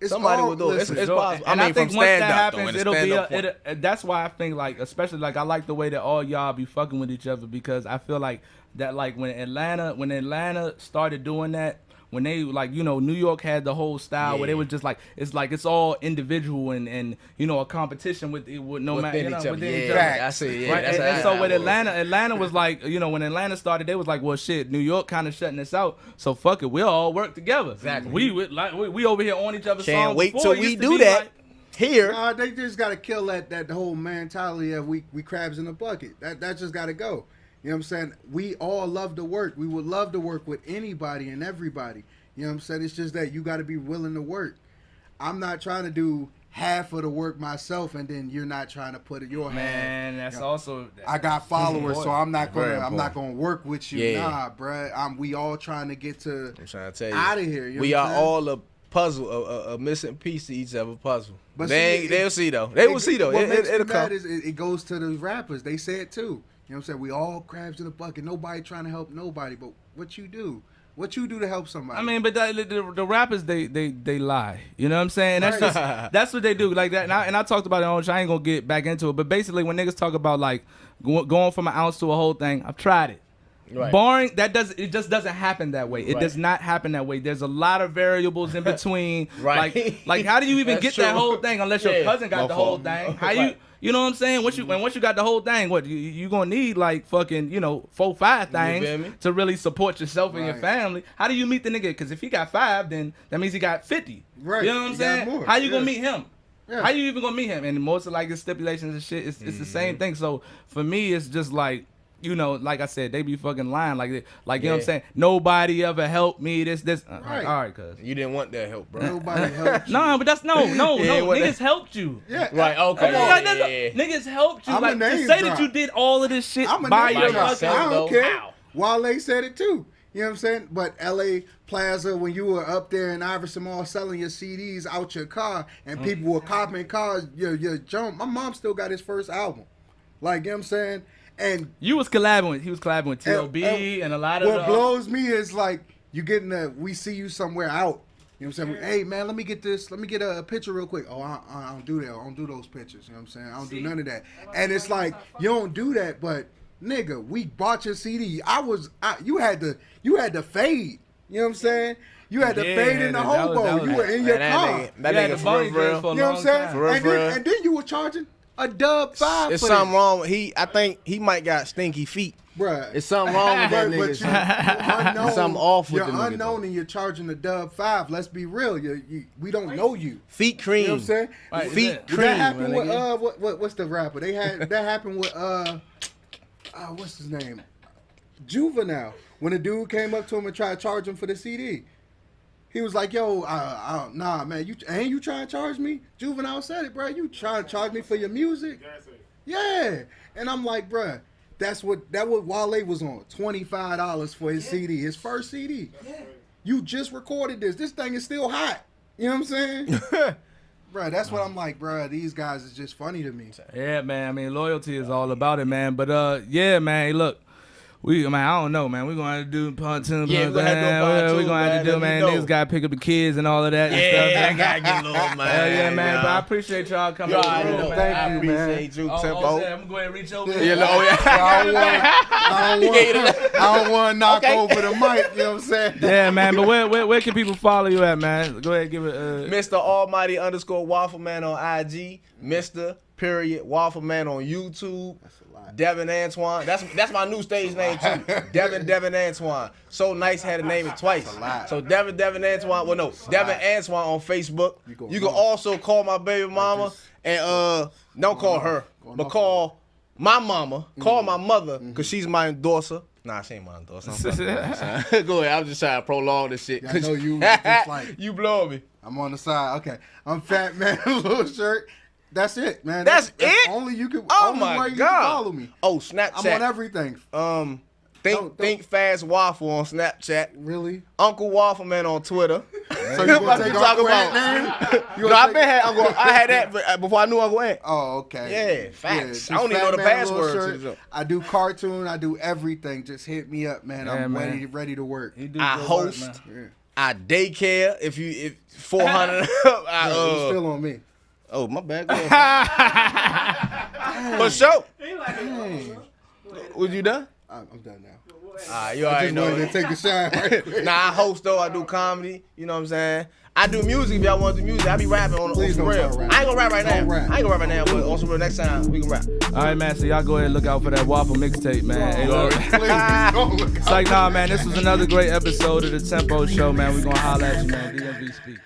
Somebody will do it. It's possible. And I think from once that stand-up, happens, though, it'll be. point. That's why I think like, especially like I like the way that all y'all be fucking with each other because I feel like that like when Atlanta started doing that. When they like, you know, New York had the whole style where they was just like it's all individual and you know a competition with no matter within each other. Yeah, I see. Yeah, right? And so with Atlanta was like, you know, when Atlanta started, they was like, well, shit, New York kind of shutting us out, so fuck it, we'll all work together. Exactly. We over here on each other's songs. Can't wait before. till It we used to do be that. like- Here, They just gotta kill that whole mentality of we crabs in a bucket. That just gotta go. You know what I'm saying? We all love to work. We would love to work with anybody and everybody. You know what I'm saying? It's just that you got to be willing to work. I'm not trying to do half of the work myself, and then you're not trying to put your hand. Man, that's also. I got followers, so I'm not Very gonna important. work with you. Yeah. Nah, bruh. We all trying to get to I'm trying to tell you, out of here. You know we what are I'm saying? all a puzzle, a missing piece to each other puzzle. But They'll see though. They will see though. What makes me It'll mad come. is it goes to the rappers. They say it too. You know what I'm saying? We all crabs in a bucket. Nobody trying to help nobody. But what you do? What you do to help somebody? I mean, but the rappers they lie. You know what I'm saying? That's just that's what they do like that. And I talked about it on. I ain't gonna get back into it. But basically, when niggas talk about like going from an ounce to a whole thing, I've tried it. Right. Boring. It just doesn't happen that way. It does not happen that way. There's a lot of variables in between. Right. Like how do you even That's get that true. whole thing unless your cousin got the whole thing? How you? You know what I'm saying? Once you got the whole thing, what you gonna need like fucking 4-5 feel me? things to really support yourself and your family. How do you meet the nigga? Because if he got 5, then that means he got 50. Right. You know what I'm He got saying? more. How you gonna Yeah. meet him? Yeah. How you even gonna meet him? And most of like his stipulations and shit, it's the same thing. So for me, it's just like. You know, like I said, they be fucking lying like you know what I'm saying? Nobody ever helped me. This. Right. All right, cuz. You didn't want that help, bro. Nobody helps you. No, but that's no. Yeah, what Niggas helped you. Yeah. Right. Okay. Come on, like, Yeah. niggas helped you. I'm a Like to name say drop. that you did all of this shit I'm a by name your drop. fucking. I don't though. care. How? Wale said it too. You know what I'm saying? But LA Plaza, when you were up there in Iverson Mall selling your CDs out your car and people were copping cars, your jump. My mom still got his first album. Like, you know what I'm saying? And He was collabing with TLB and a lot of what blows me is like you getting we see you somewhere out. You know what I'm saying? Hey man, let me get this. Let me get a picture real quick. Oh, I don't do that. I don't do those pictures. You know what I'm saying? I don't do none of that. And it's like you don't do that, but nigga, we bought your CD. You had to fade. You know what I'm saying? You had to fade in the that was- hobo. that was- You were in your car. That You had nigga the for Bonnie real. dreads for a You know what I'm long saying? time. For real, And for real. then you were charging a dub 5 It's for something that. wrong. I think he might got stinky feet. Bruh. It's something wrong with that But nigga. you unknown, Something off with you're the nigga, unknown though. and you're charging a dub 5. Let's be real. We don't know you. Feet cream. You know what I'm saying? Right, Feet yeah. cream. That happened my with nigga. what's the rapper? That happened with what's his name? Juvenile. When a dude came up to him and tried to charge him for the CD. He was like, "Yo, nah, man, you trying to charge me?" Juvenile said it, bro. You trying to charge me for your music? Yeah. And I'm like, bruh, that what Wale was on. $25 for his CD, his first CD. You just recorded this. This thing is still hot. You know what I'm saying? Bruh, that's what I'm like, bruh. These guys is just funny to me. Yeah, man. I mean, loyalty is all about it, man. But yeah, man. Hey, look, I don't know, man. We're gonna have to do part 2. Yeah, we're gonna have to do part 2, We're gonna have to do, man. man. Niggas gotta pick up the kids and all of that. Yeah, and I stuff. gotta get a little man. Hell yeah, man. Yeah. But I appreciate y'all coming. You to the already room, know. man. I Thank you, man. appreciate you, Oh, Tempo. I'm gonna go ahead and reach over. Yeah, oh, yeah. I don't want to knock Okay. over the mic. You know what I'm saying? Yeah, man. But where can people follow you at, man? Go ahead, give it. Mr. Almighty _ Waffleman on IG. Mr. Waffleman on YouTube. Devin Antoine. That's my new stage name too. Devin Antoine. So nice had to name it twice. So Devin Antoine. Well, no, Devin Antoine on Facebook. You can also call my baby mama and don't call her, but call my mama. Call my mother because she's my endorser. Nah, she ain't my endorser. Go ahead. I'm just trying to prolong this shit. Yeah, I know you just like you blowing me. I'm on the side. Okay, I'm Fatmanlilshirt. That's it, man. That's it? Only you can. Oh only my way you God. can follow me. Oh, Snapchat. I'm on everything. Think Fast Waffle on Snapchat. Really? Uncle Waffleman on Twitter. So you gonna take Uncle Ant name? No, I been had Uncle. I had that before I knew Uncle Ant. Oh, okay. Yeah, facts. Yeah, I don't even know the password. Shirt. I do cartoon. I do everything. Just hit me up, man. Yeah, I'm man. ready to work. I host. Yeah. I daycare. If 400, It's still on me. Oh, my bad. For sure. Was you done? I'm done now. You I already just know. wanted to take a shine right quick. Nah, I host though. I do comedy. You know what I'm saying? I do music. If y'all want to do music, I be rapping on Please some don't real. start rapping. I ain't gonna rap right now. Don't rap. I ain't gonna rap right now, but on some real next time we can rap. All right, man. So y'all go ahead and look out for that Waffle mixtape, man. Hey, look. Please don't look It's like, nah, man. This was another great episode of the Tempo Show, man. We gonna holler at you, man. DMV speak.